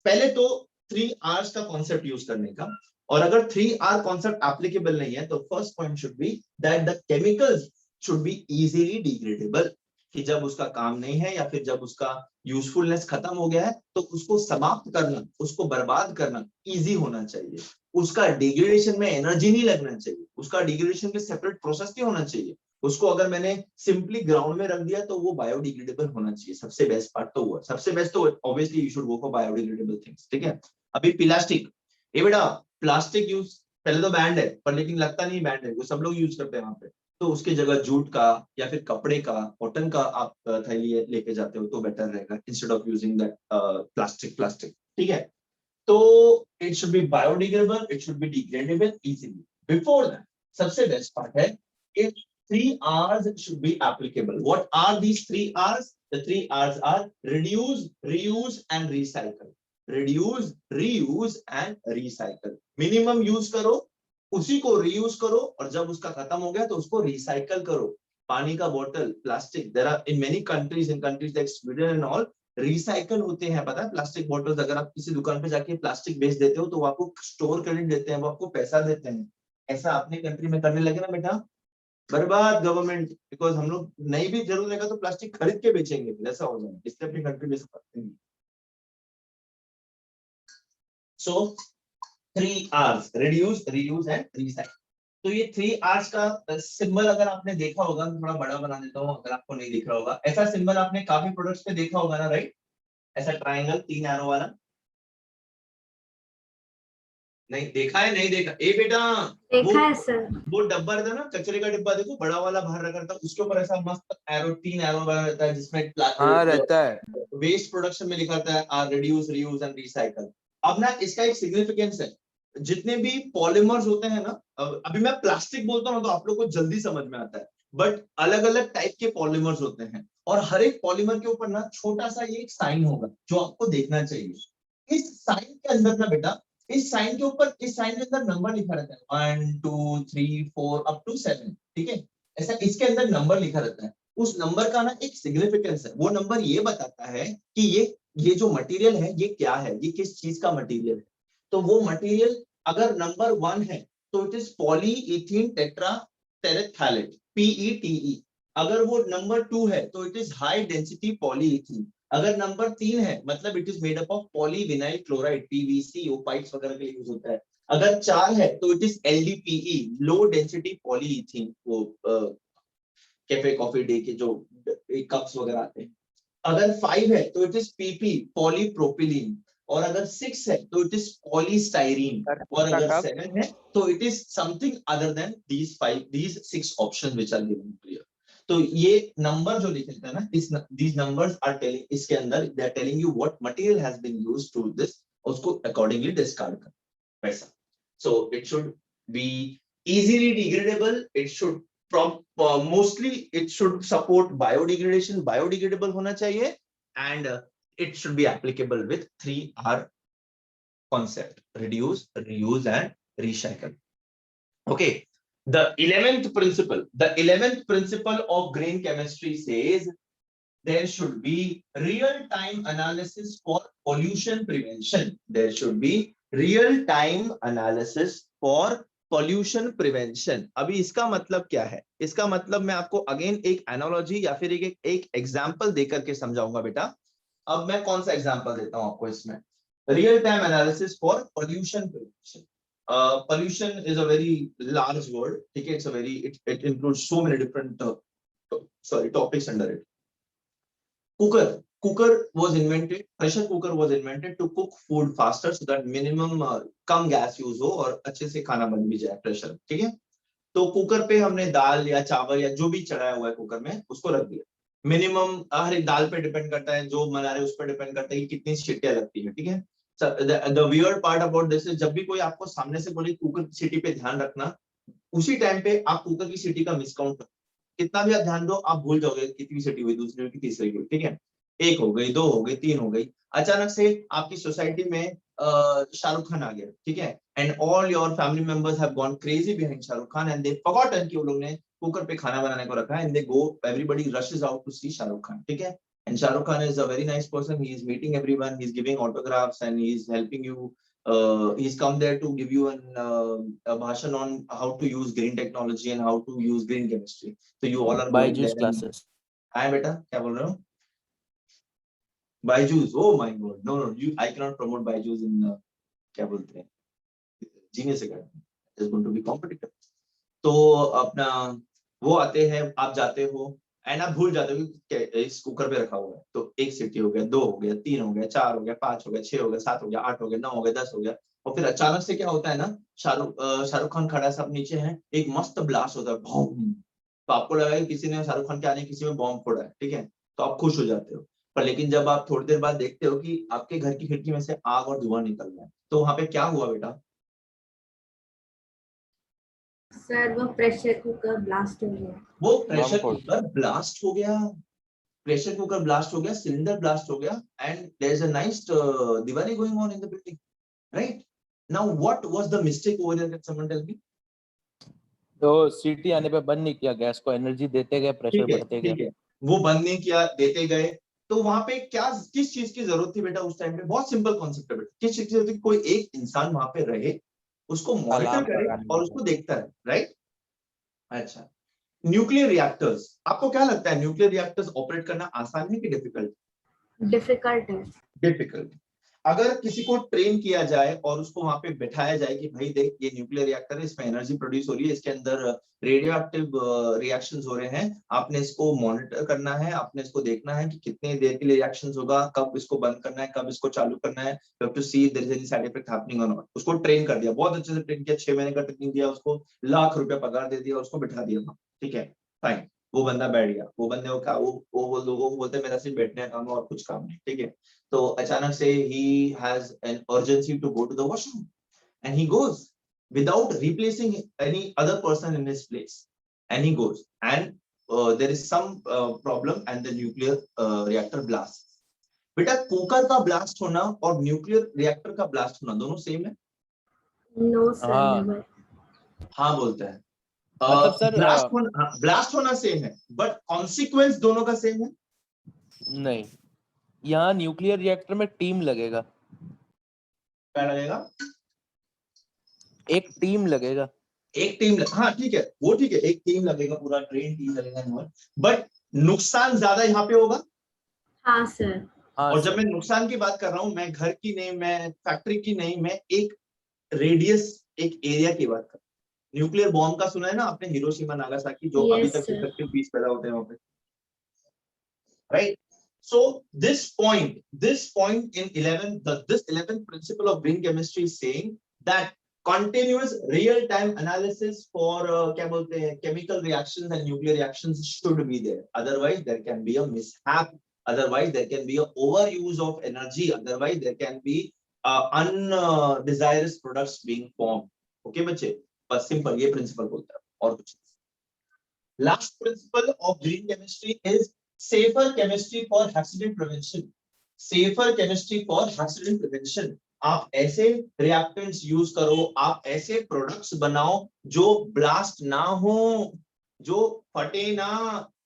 पहले तो 3 R's का कॉन्सेप्ट यूज करने का। और अगर 3 R कॉन्सेप्ट एप्लीकेबल नहीं है तो first point should be that the chemicals should be easily degradable, कि जब उसका काम नहीं है या फिर जब उसका यूजफुलनेस खत्म हो गया है तो उसको समाप्त करना, उसको बर्बाद करना इजी होना चाहिए। उसका डिग्रेडेशन में एनर्जी नहीं लगना चाहिए, उसका डिग्रेडेशन में सेपरेट प्रोसेस नहीं होना चाहिए। उसको अगर मैंने सिंपली ग्राउंड में रख दिया तो वो बायोडिग्रेडेबल होना चाहिए। सबसे बेस्ट पार्ट तो वो है, सबसे बेस्ट तो obviously you should go for biodegradable things, ठीक है। अभी प्लास्टिक, ये बेटा प्लास्टिक यूज पहले तो बैंड है, पर लेकिन लगता नहीं बैंड है, वो सब लोग यूज करते हैं वहां पे। तो उसके जगह जूट का या फिर कपड़े का, कॉटन का आप थैली लेके जाते हो तो बेटर रहेगा, instead of using that plastic, ठीक है। तो it should B biodegradable, it should B degradable easily. Before that सबसे बेस्ट पार्ट है, it 3 R's should be applicable. What are these 3 R's? The 3 R's are reduce, reuse and recycle. Reduce, reuse and recycle. Minimum use करो, उसी को reuse करो, और जब उसका खत्म हो गया तो उसको रिसाइकल करो। पानी का बोतल, plastic, there are in many countries, in countries like Sweden and all, recycle होते हैं, पता है। प्लास्टिक बोतल्स अगर आप किसी दुकान पे जाके प्लास्टिक बेच देते हो तो वो आपको स्टोर क्रेडिट देते हैं, वो आपको पैसा देते हैं। ऐसा अपने कंट्री में करने लगे ना बेटा, बर्बाद गवर्नमेंट, बिकॉज हम लोग नहीं भी जरूरत रहेगा तो प्लास्टिक खरीद के बेचेंगे, ऐसा हो जाए, इसलिए अपनी कंट्री में करते हैं। सो 3 R's, reduce, reuse and recycle. तो ये 3 R's का सिंबल अगर आपने देखा होगा, तो थोड़ा बड़ा बना देता हूँ अगर आपको नहीं दिख रहा होगा। ऐसा सिंबल आपने काफी प्रोडक्ट्स पे देखा होगा ना, राइट। ऐसा ट्रायंगल 3 एरो वाला, नहीं देखा है? नहीं देखा? ए बेटा, देखा है सर। वो डब्बा रहता है ना, कचरे का डिब्बा, देखो बड़ा वाला बाहर रखा रहता है, उसके ऊपर ऐसा मस्त एरो, 3 एरो बना रहता है, जिसमें हाँ रहता है। वेस्ट प्रोडक्शन में लिखा रहता है R reduce, reuse and recycle. अब ना इसका एक सिग्निफिकेंस है, जितने भी पॉलीमर्स होते हैं ना, अभी मैं प्लास्टिक बोलता हूँ तो आप लोग को जल्दी समझ में आता है, बट अलग अलग टाइप के पॉलीमर्स होते हैं, और हर एक पॉलीमर के ऊपर ना छोटा सा ये एक साइन होगा जो आपको देखना चाहिए। इस साइन के अंदर ना बेटा, इस साइन के ऊपर, इस साइन के अंदर नंबर लिखा रहता है 1 2 3 4 अप टू 7, ठीक है। ऐसा इसके अंदर नंबर लिखा रहता है। उस नंबर का ना एक सिग्निफिकेंस है, वो नंबर ये बताता है कि ये जो मटेरियल है ये क्या है, ये किस चीज का मटेरियल है। तो वो मटेरियल अगर नंबर 1 है तो it is polyethylene tetra terephthalate, PETE। अगर वो नंबर 2 है तो it is high density polyethylene. अगर नंबर 3 है मतलब it is made up of polyvinyl chloride, PVC, वो पाइप्स वगैरह के लिए यूज होता है। अगर 4 है तो it is LDPE, low density polyethene, वो कैफे कॉफी डे के जो कप्स वगैरह आते हैं। अगर 5 है तो इट इज PP, पॉलीप्रोपिलीन। और अगर 6 है तो इट इज पॉलीस्टाइरीन। और अगर 7 है तो it is something other than these 6 options which are given here. तो ये नंबर जो लिखे थे ना, these numbers are telling, इसके अंदर they are telling you what material has been used to this, उसको accordingly discard कर वैसा। So it should be easily degradable, it should mostly it should support biodegradation, biodegradable होना चाहिए, and it should be applicable with 3R concept: reduce, reuse and recycle. Okay, the 11th principle of green chemistry says there should be real time analysis for pollution prevention. There should be real time analysis for pollution prevention. अभी इसका मतलब क्या है? इसका मतलब मैं आपको again एक एनालॉजी या फिर एक एग्जांपल देकर के समझाऊंगा बेटा। अब मैं कौन सा एग्जांपल देता हूं आपको इसमें? Real time analysis for pollution prevention. Pollution is a very large word, ठीक है? It's a very it includes so many different topics under it. Cooker was invented, pressure cooker was invented to cook food faster so that minimum come gas use हो और अच्छे से खाना बन भी जाए प्रेशर, ठीक है? तो कुकर पे हमने दाल या चावल या जो भी चढ़ाया हुआ है कुकर में उसको रख दिया। मिनिमम हर एक दाल पे डिपेंड करता है, जो बना रहे उस पर डिपेंड करता है कि कितनी सीटियां लगती है, ठीक है? The weird part about this is जब भी कोई आपको सामने से बोले कुकर की सीटी पे ध्यान रखना, उसी टाइम पे आप कुकर की सीटी का मिसकाउंट करो। कितना भी आप ध्यान दो आप भूल जाओगे कितनी सीटी हुई, दूसरी हुई, तीसरी हुई, ठीक है? एक हो गई, दो हो गई, तीन हो गई। अचानक से आपकी सोसाइटी में शाहरुख खान आ गया, ठीक है? And all your family members have gone crazy behind Shahrukh Khan and they forgotten कि वो लोग ने कुकर पे खाना बनाने को रखा है and they go everybody rushes out to see Shahrukh Khan, ठीक है? And Shahrukh Khan is a very nice person, he is meeting everyone, he is giving autographs and he is helping you. He's come there to give you a bhashan on how to use green technology and how to use green chemistry. So you all are going Byju's there. classes. Hi beta, क्या बोल रहे हो? Byju's, oh my god, no, I cannot promote Byju's in क्या बोलते हैं, Genius Academy. It's going to be competitive. तो अपना वो आते हैं, आप जाते हो एंड आप भूल जाते हो कि इस कुकर पे रखा हुआ है, तो एक सीटी हो गया, दो हो गया, तीन हो गया, चार हो गया, पांच हो गया, छह हो गया, सात हो गया, आठ हो गया, नौ हो गया, 10 हो गया, और फिर अचानक से क्या होता है ना, शाहरुख खान खड़ा है, सब नीचे हैं, एक मस्त ब्लास्ट होता है, बम। तो आपको लगा कि किसी ने शाहरुख खान के आने किसी में बॉम्ब फोड़ा है, ठीक है? तो आप खुश हो जाते हो। पर लेकिन जब आप थोड़ी देर बाद देखते हो कि आपके घर की खिड़की में से आग और धुआं निकल रहा है, तो वहां पे क्या हुआ बेटा? सर वो प्रेशर कुकर ब्लास्ट हो गया। वो प्रेशर फोड़। कुकर ब्लास्ट हो गया, प्रेशर कुकर ब्लास्ट हो गया, सिलेंडर ब्लास्ट हो गया, and there is a nice Diwali going on in the building, right? Now what was the mistake over there? Can someone tell me? तो सीटी आने पे बंद नहीं किया गैस को, एनर्जी देते गए, प्रेशर बढ़ते गया। ठीक है, वो बंद नहीं किया, देते गए। तो वहां पे क्या, किस चीज की जरूरत थी बेटा उस टाइम पे? बहुत सिंपल कॉन्सेप्ट है बेटा, किस चीज की जरूरत थी? कोई एक इंसान वहां पे रहे, उसको मॉनिटर अलार्म करे लगाने और के उसको देखता है, राइट? अच्छा, न्यूक्लियर रिएक्टर्स, आपको क्या लगता है न्यूक्लियर रिएक्टर्स ऑपरेट करना आसान है कि डिफिकल्ट? डिफिकल्ट है। डिफिकल्ट। अगर किसी को ट्रेन किया जाए और उसको वहां पे बिठाया जाए कि भाई देख ये न्यूक्लियर रिएक्टर है, इसमें एनर्जी प्रोड्यूस हो रही है, इसके अंदर रेडियो एक्टिव रिएक्शंस हो रहे हैं, आपने इसको मॉनिटर करना है, आपने इसको देखना है कि कितने देर के लिए रिएक्शंस होगा, कब इसको बंद करना है, कब इसको चालू करना है, you have to see there is any side effect happening और नॉट। उसको ट्रेन कर दिया, बहुत अच्छे से ट्रेन किया, 6 महीने का ट्रेनिंग दिया उसको, लाख रुपया पगार दे दिया, उसको बिठा दिया, ठीक है, फाइन। वो बंदा बैठ गया, वो बंदे को क्या, वो लोगों को बोलते हैं मेरा सिर्फ बैठने का काम है और कुछ काम नहीं, ठीक है? तो अचानक से he has an urgency to go to the washroom and he goes without replacing any other person in his place, and he goes and there is some problem and the nuclear reactor blasts. बेटा cooker का blast होना और nuclear reactor का blast होना दोनों same है? No sir, हाँ। Never. हाँ बोलते हैं। मतलब सर ब्लास्ट होना सेम है बट कॉन्सिक्वेंस दोनों का सेम है? नहीं, यहाँ न्यूक्लियर रिएक्टर में टीम लगेगा। क्या लगेगा? एक टीम लगेगा। एक टीम हाँ ठीक है, वो ठीक है, एक टीम लगेगा, पूरा ट्रेन टीम लगेगा, बट नुकसान ज्यादा यहाँ पे होगा। हाँ सर। हाँ और जब सर। मैं नुकसान की बात कर रहा हूँ, मैं घर की नहीं, मैं फैक्ट्री की नहीं, मैं एक रेडियस, एक एरिया की बात कर रहा हूँ। न्यूक्लियर बॉम्ब का सुना है ना आपने, हिरोशिमा नागासाकी, जो अभी तक सर। डिफेक्टिव पीस पैदा होते हैं वहां पे, right? So this point in 11th principle of green chemistry is saying that continuous real-time analysis for क्या बोलते हैं, chemical reactions and nuclear reactions should be there. Otherwise, there can be a mishap. Otherwise, there can be a overuse of energy. Otherwise, there can be undesirous products being formed. Okay, बच्चे? बस simple ये principle बोलता है और कुछ नहीं. Last principle of green chemistry is safer chemistry for accident prevention. Safer chemistry for accident prevention. आप ऐसे रिएक्टेंट्स यूज करो, आप ऐसे प्रोडक्ट्स बनाओ जो ब्लास्ट ना हो, जो फटे ना,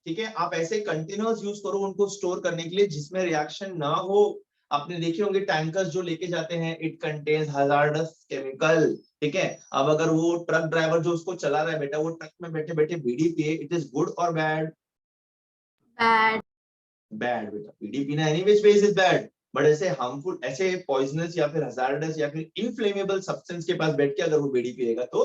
ठीक है? आप ऐसे कंटेनर्स यूज करो उनको स्टोर करने के लिए जिसमें रिएक्शन ना हो। आपने देखे होंगे टैंकर्स जो लेके जाते हैं, इट कंटेन्स हजार्डस केमिकल, ठीक है। अब अगर वो ट्रक ड्राइवर जो उसको चला रहा है बेटा, वो ट्रक में बैठे बैठे बीड़ी पिए, इट इज गुड और बैड? बैड। बैड बेटा, बीड़ी पीना any which ways is bad, but ऐसे हार्मफुल, ऐसे पॉइजनस या फिर हजार्डस या फिर इनफ्लेमेबल सब्सटेंस के पास बैठ के अगर वो बीड़ी पिएगा तो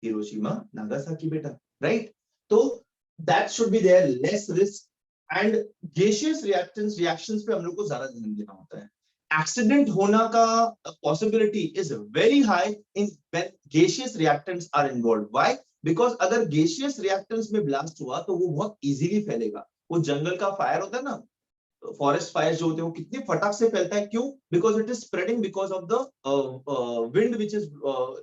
हिरोशिमा नागासाकी बेटा, राइट। तो that should be there, less risk and gaseous reactions पे हम लोग को ज्यादा ध्यान देना होता है। एक्सीडेंट होना का possibility is very high in when gaseous reactants are involved. Why? Because अगर गैसियस रिएक्टेंट्स में ब्लास्ट हुआ तो वो बहुत इजीली फैलेगा। वो जंगल का फायर होता है ना, फॉरेस्ट फायर जो होते हैं, वो कितने फटाक से फैलता है, क्यों? Because it is spreading because of the wind which is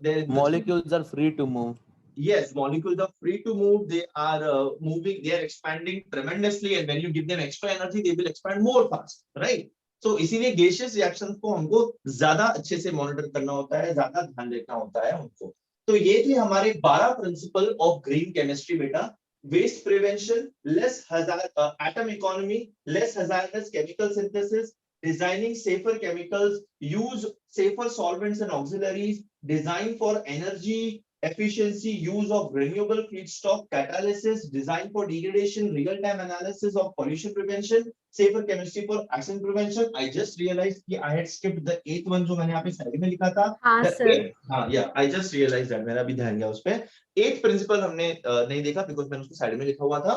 there. Molecules are free to move. Yes, molecules are free to move, they are moving, they are expanding tremendously, and when you give them extra energy they will expand more fast, right? So इसीलिए gaseous reactions को हमको ज्यादा अच्छे से monitor करना होता है, ज्यादा ध्यान देना होता है उनको। तो ये थे हमारे 12 प्रिंसिपल ऑफ ग्रीन केमिस्ट्री बेटा। Waste prevention, less atom economy, less hazardous chemical synthesis, designing safer chemicals, use safer solvents and auxiliaries, design for energy efficiency, use of renewable feedstock, catalysis, design for degradation, real-time analysis of pollution prevention, safer chemistry for accident prevention. I just realized कि I had skipped the 8th one जो मैंने यहाँ पे side में लिखा था। हाँ sir. हाँ, yeah, I just realized that, मेरा भी ध्यान गया उस पे। 8th principle हमने नहीं देखा बिकॉज मैंने उसको साइड में लिखा हुआ था।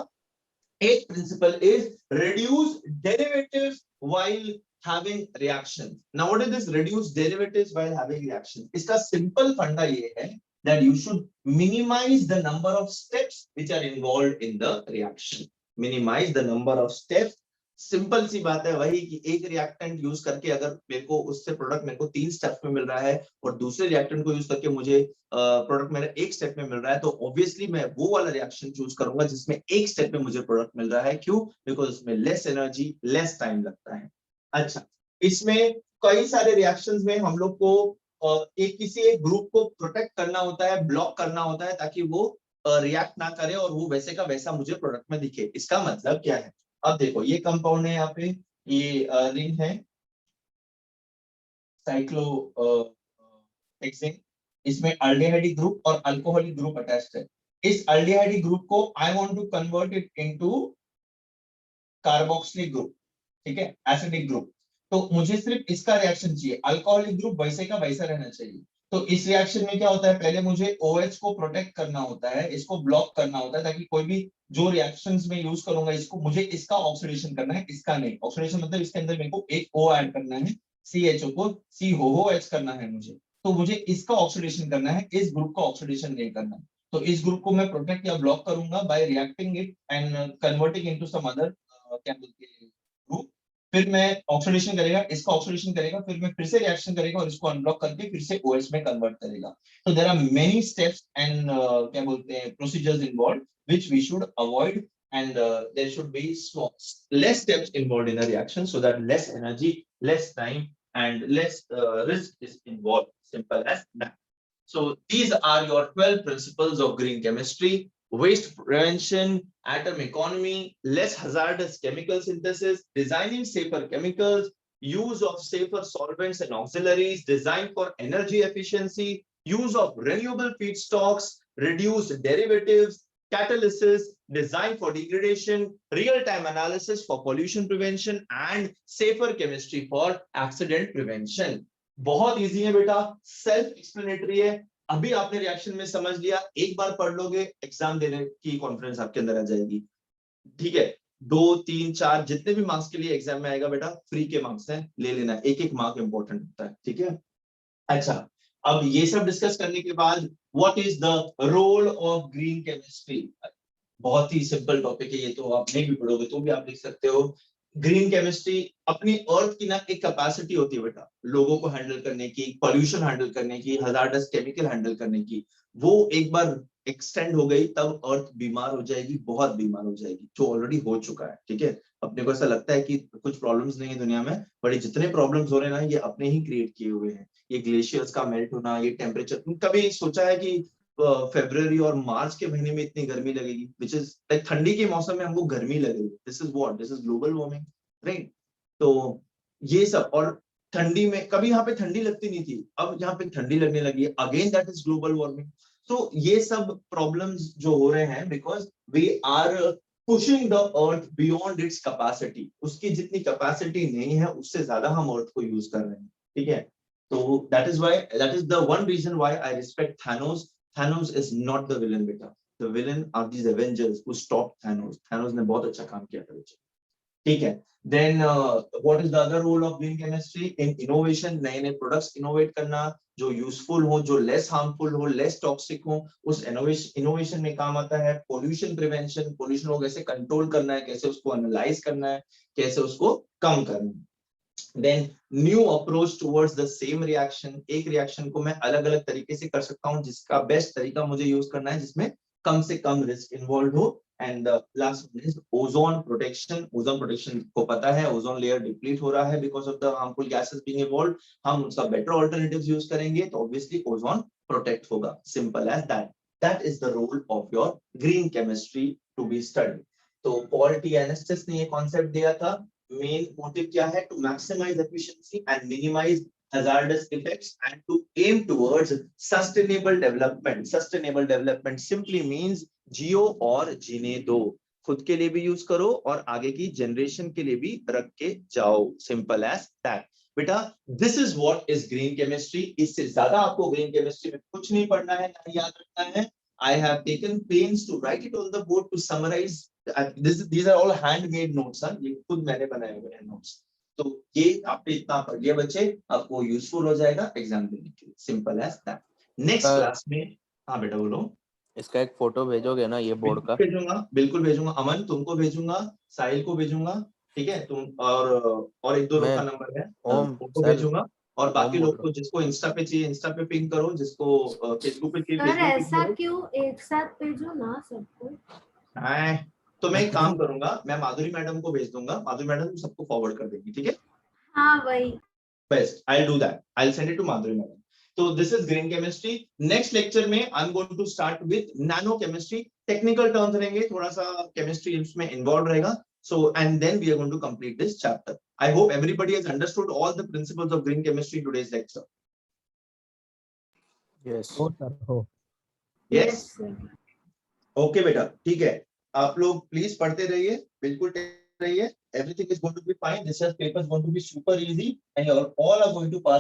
8th principle is reduce derivatives while having reactions. Now what is this reduce derivatives while having reactions? इसका simple फंडा ये है that you should minimize the number of steps which are involved in the reaction. Minimize the number of steps. Simple सी बात है वही कि एक रिएक्टेंट यूज करके अगर मेरे को उससे प्रोडक्ट मेरे को 3 स्टेप्स में मिल रहा है और दूसरे रिएक्टेंट को यूज करके मुझे प्रोडक्ट मेरा 1 स्टेप में मिल रहा है, तो ऑब्वियसली मैं वो वाला रिएक्शन चूज करूंगा जिसमें 1 स्टेप में मुझे प्रोडक्ट मिल रहा है। क्यों? बिकॉज उसमें लेस एनर्जी, लेस टाइम लगता है। अच्छा, इसमें कई सारे रिएक्शंस में हम लोग को किसी एक ग्रुप को प्रोटेक्ट करना होता है, ब्लॉक करना होता है, ताकि वो रिएक्ट ना करे और वो वैसे का वैसा मुझे प्रोडक्ट में दिखे। इसका मतलब क्या है? अब देखो, ये कंपाउंड है, यहाँ पे ये रिंग है साइक्लोहेक्सेन, इसमें अल्डिहाइड ग्रुप और अल्कोहलिक ग्रुप अटैच्ड है। इस अल्डिहाइड ग्रुप को I want to convert it into carboxylic group, ठीक है, एसिडिक ग्रुप। तो मुझे सिर्फ इसका रिएक्शन चाहिए, अल्कोहलिक ग्रुप वैसे का वैसा रहना चाहिए। तो इस रिएक्शन में क्या होता है, पहले मुझे OH को प्रोटेक्ट करना होता है, इसको ब्लॉक करना होता है, ताकि कोई भी जो रिएक्शंस में यूज करूंगा इसको, मुझे इसका ऑक्सीडेशन करना है, इसका नहीं। ऑक्सीडेशन मतलब इसके अंदर मेरे को एक O ऐड करना है, CHO को COOH करना है मुझे, तो मुझे इसका ऑक्सीडेशन करना है, इस ग्रुप का ऑक्सीडेशन नहीं करना है। तो इस ग्रुप को मैं प्रोटेक्ट या ब्लॉक करूंगा by reacting it and converting into some other क्या बोलते हैं ग्रुप। फिर मैं ऑक्सीडेशन करेगा, इसका ऑक्सीडेशन करेगा, फिर मैं फिर से रिएक्शन करेगा और इसको अनब्लॉक करके फिर से OH में कन्वर्ट करेगा। तो there are many steps and क्या बोलते हैं procedures involved which we should avoid, and there should be less steps involved in a reaction so that less energy, less time and less risk is involved. Simple as that. So these are your 12 principles of green chemistry: waste prevention, atom economy, less hazardous chemical synthesis, designing safer chemicals, use of safer solvents and auxiliaries, design for energy efficiency, use of renewable feedstocks, reduce derivatives, catalysis, design for degradation, real-time analysis for pollution prevention and safer chemistry for accident prevention. बहुत easy है बेटा, self explanatory है। अभी आपने reaction में समझ लिया, एक बार पढ़ लोगे, एग्जाम देने की कॉन्फिडेंस आपके अंदर आ जाएगी। ठीक है, 2, 3, 4 जितने भी मार्क्स के लिए एग्जाम में आएगा बेटा, फ्री के मार्क्स हैं, ले लेना, एक मार्क इंपॉर्टेंट होता है, ठीक है। अच्छा, अब ये सब डिस्कस करने के बाद what is the role of green chemistry? बहुत ही सिंपल टॉपिक है ये, तो आप नहीं भी पढ़ोगे तो भी आप लिख सकते हो। ग्रीन केमिस्ट्री अपनी अर्थ की ना एक कैपेसिटी होती है बेटा, लोगों को हैंडल करने की, पोल्यूशन हैंडल करने की, हजार्डस केमिकल हैंडल करने की। वो एक बार एक्सटेंड हो गई तब अर्थ बीमार हो जाएगी, बहुत बीमार हो जाएगी, जो ऑलरेडी हो चुका है, ठीक है। अपने को ऐसा लगता है कि कुछ प्रॉब्लम्स नहीं है दुनिया में, बट जितने प्रॉब्लम्स हो रहे हैं ना, ये अपने ही क्रिएट किए हुए हैं। ये ग्लेशियर्स का मेल्ट होना, ये टेम्परेचर, कभी सोचा है कि फरवरी और मार्च के महीने में इतनी गर्मी लगेगी, विच इज लाइक ठंडी के मौसम में हमको गर्मी लगेगी, this is what, this is global warming, right. तो ये सब, और ठंडी में कभी यहाँ पे ठंडी लगती नहीं थी, अब यहाँ पे ठंडी लगने लगी है, again that is global warming. तो ये सब प्रॉब्लम्स जो हो रहे हैं because we are pushing the earth beyond its capacity, उसकी जितनी कैपेसिटी नहीं है उससे ज्यादा हम अर्थ को यूज कर रहे हैं, ठीक है। तो that is the one reason why I respect Thanos. Thanos is not the villain बेटा, the villain are these avengers who stopped Thanos. Thanos ने बहुत अच्छा काम किया था बच्चे, ठीक है। Then what is the other role of green chemistry? In innovation, नए नए प्रोडक्ट्स इनोवेट करना जो यूजफुल हो, जो लेस हार्मफुल हो, लेस टॉक्सिक हो, उस इनोवेशन में काम आता है पोल्यूशन प्रिवेंशन। पोल्यूशन को कैसे कंट्रोल करना है, कैसे उसको एनालाइज करना है, कैसे उसको कम करना है। Then new approach towards the same reaction, एक रिएक्शन को मैं अलग अलग तरीके से कर सकता हूँ, जिसका बेस्ट तरीका मुझे यूज करना है जिसमें कम से कम रिस्क इन्वॉल्व हो। And last one is ozone protection. Ozone protection को पता है ओजोन लेयर डिप्लीट हो रहा है because of the harmful gases being evolved, हम उसका बेटर ऑल्टरनेटिव्स यूज करेंगे तो ऑब्वियसली ओजोन प्रोटेक्ट होगा, simple as that. That is the role of your green chemistry to be study. तो पॉल टी एनेस्टिस ने ये कॉन्सेप्ट दिया था। मेन मोटिव क्या है? To maximise efficiency and minimise hazardous effects and to aim towards sustainable development. Sustainable development simply means जियो और जीने दो, खुद के लिए भी यूज करो और आगे की जनरेशन के लिए भी रख के जाओ, सिंपल एज दैट। बेटा this is what is green chemistry. इससे ज्यादा आपको ग्रीन केमिस्ट्री में कुछ नहीं पढ़ना है, ना याद रखना है। I have taken pains to write it on the board to summarize. These are all handmade notes, huh? ये खुद मैंने बनाए हुए हैं notes। तो ये आपने इतना पढ़ लिया बच्चे, आपको यूजफुल हो जाएगा एग्जाम देने के लिए, simple as that. Next class में, हाँ बेटा बोलो। इसका एक फोटो भेजोगे ना ये बोर्ड का? भेजूंगा, बिल्कुल भेजूंगा। अमन तुमको भेजूंगा, साहिल को भेजूंगा, ठीक है। तुम और एक दो लोग का नंबर है, उनको भेजूंगा। और बाकी लोग को जिसको इंस्टा पे चाहिए इंस्टा पे पिंग करो, जिसको फेसबुक पे चाहिए सर फेसबुक पे ऐसा करो। क्यों एक साथ भेजो ना सबको? तो मैं एक काम करूंगा, मैं माधुरी मैडम को भेज दूंगा, माधुरी मैडम सबको फॉरवर्ड कर देंगी, ठीक है। हाँ वही। Best, I'll do that. I'll send it to Madhuri madam. So this is green chemistry. Next lecture में I'm going to start with nano chemistry. Technical terms रहेंगे, थोड़ा सा chemistry इसमें involved रहेगा. So and then we are going to complete this chapter. I hope everybody has understood all the principles of green chemistry in today's lecture. Yes. हो sir हो। Yes. sir. Okay बेटा, ठीक है। आप लोग please पढ़ते रहिए, बिल्कुल रहिए। Everything is going to be fine. This paper is going to be super easy and you all are going to pass.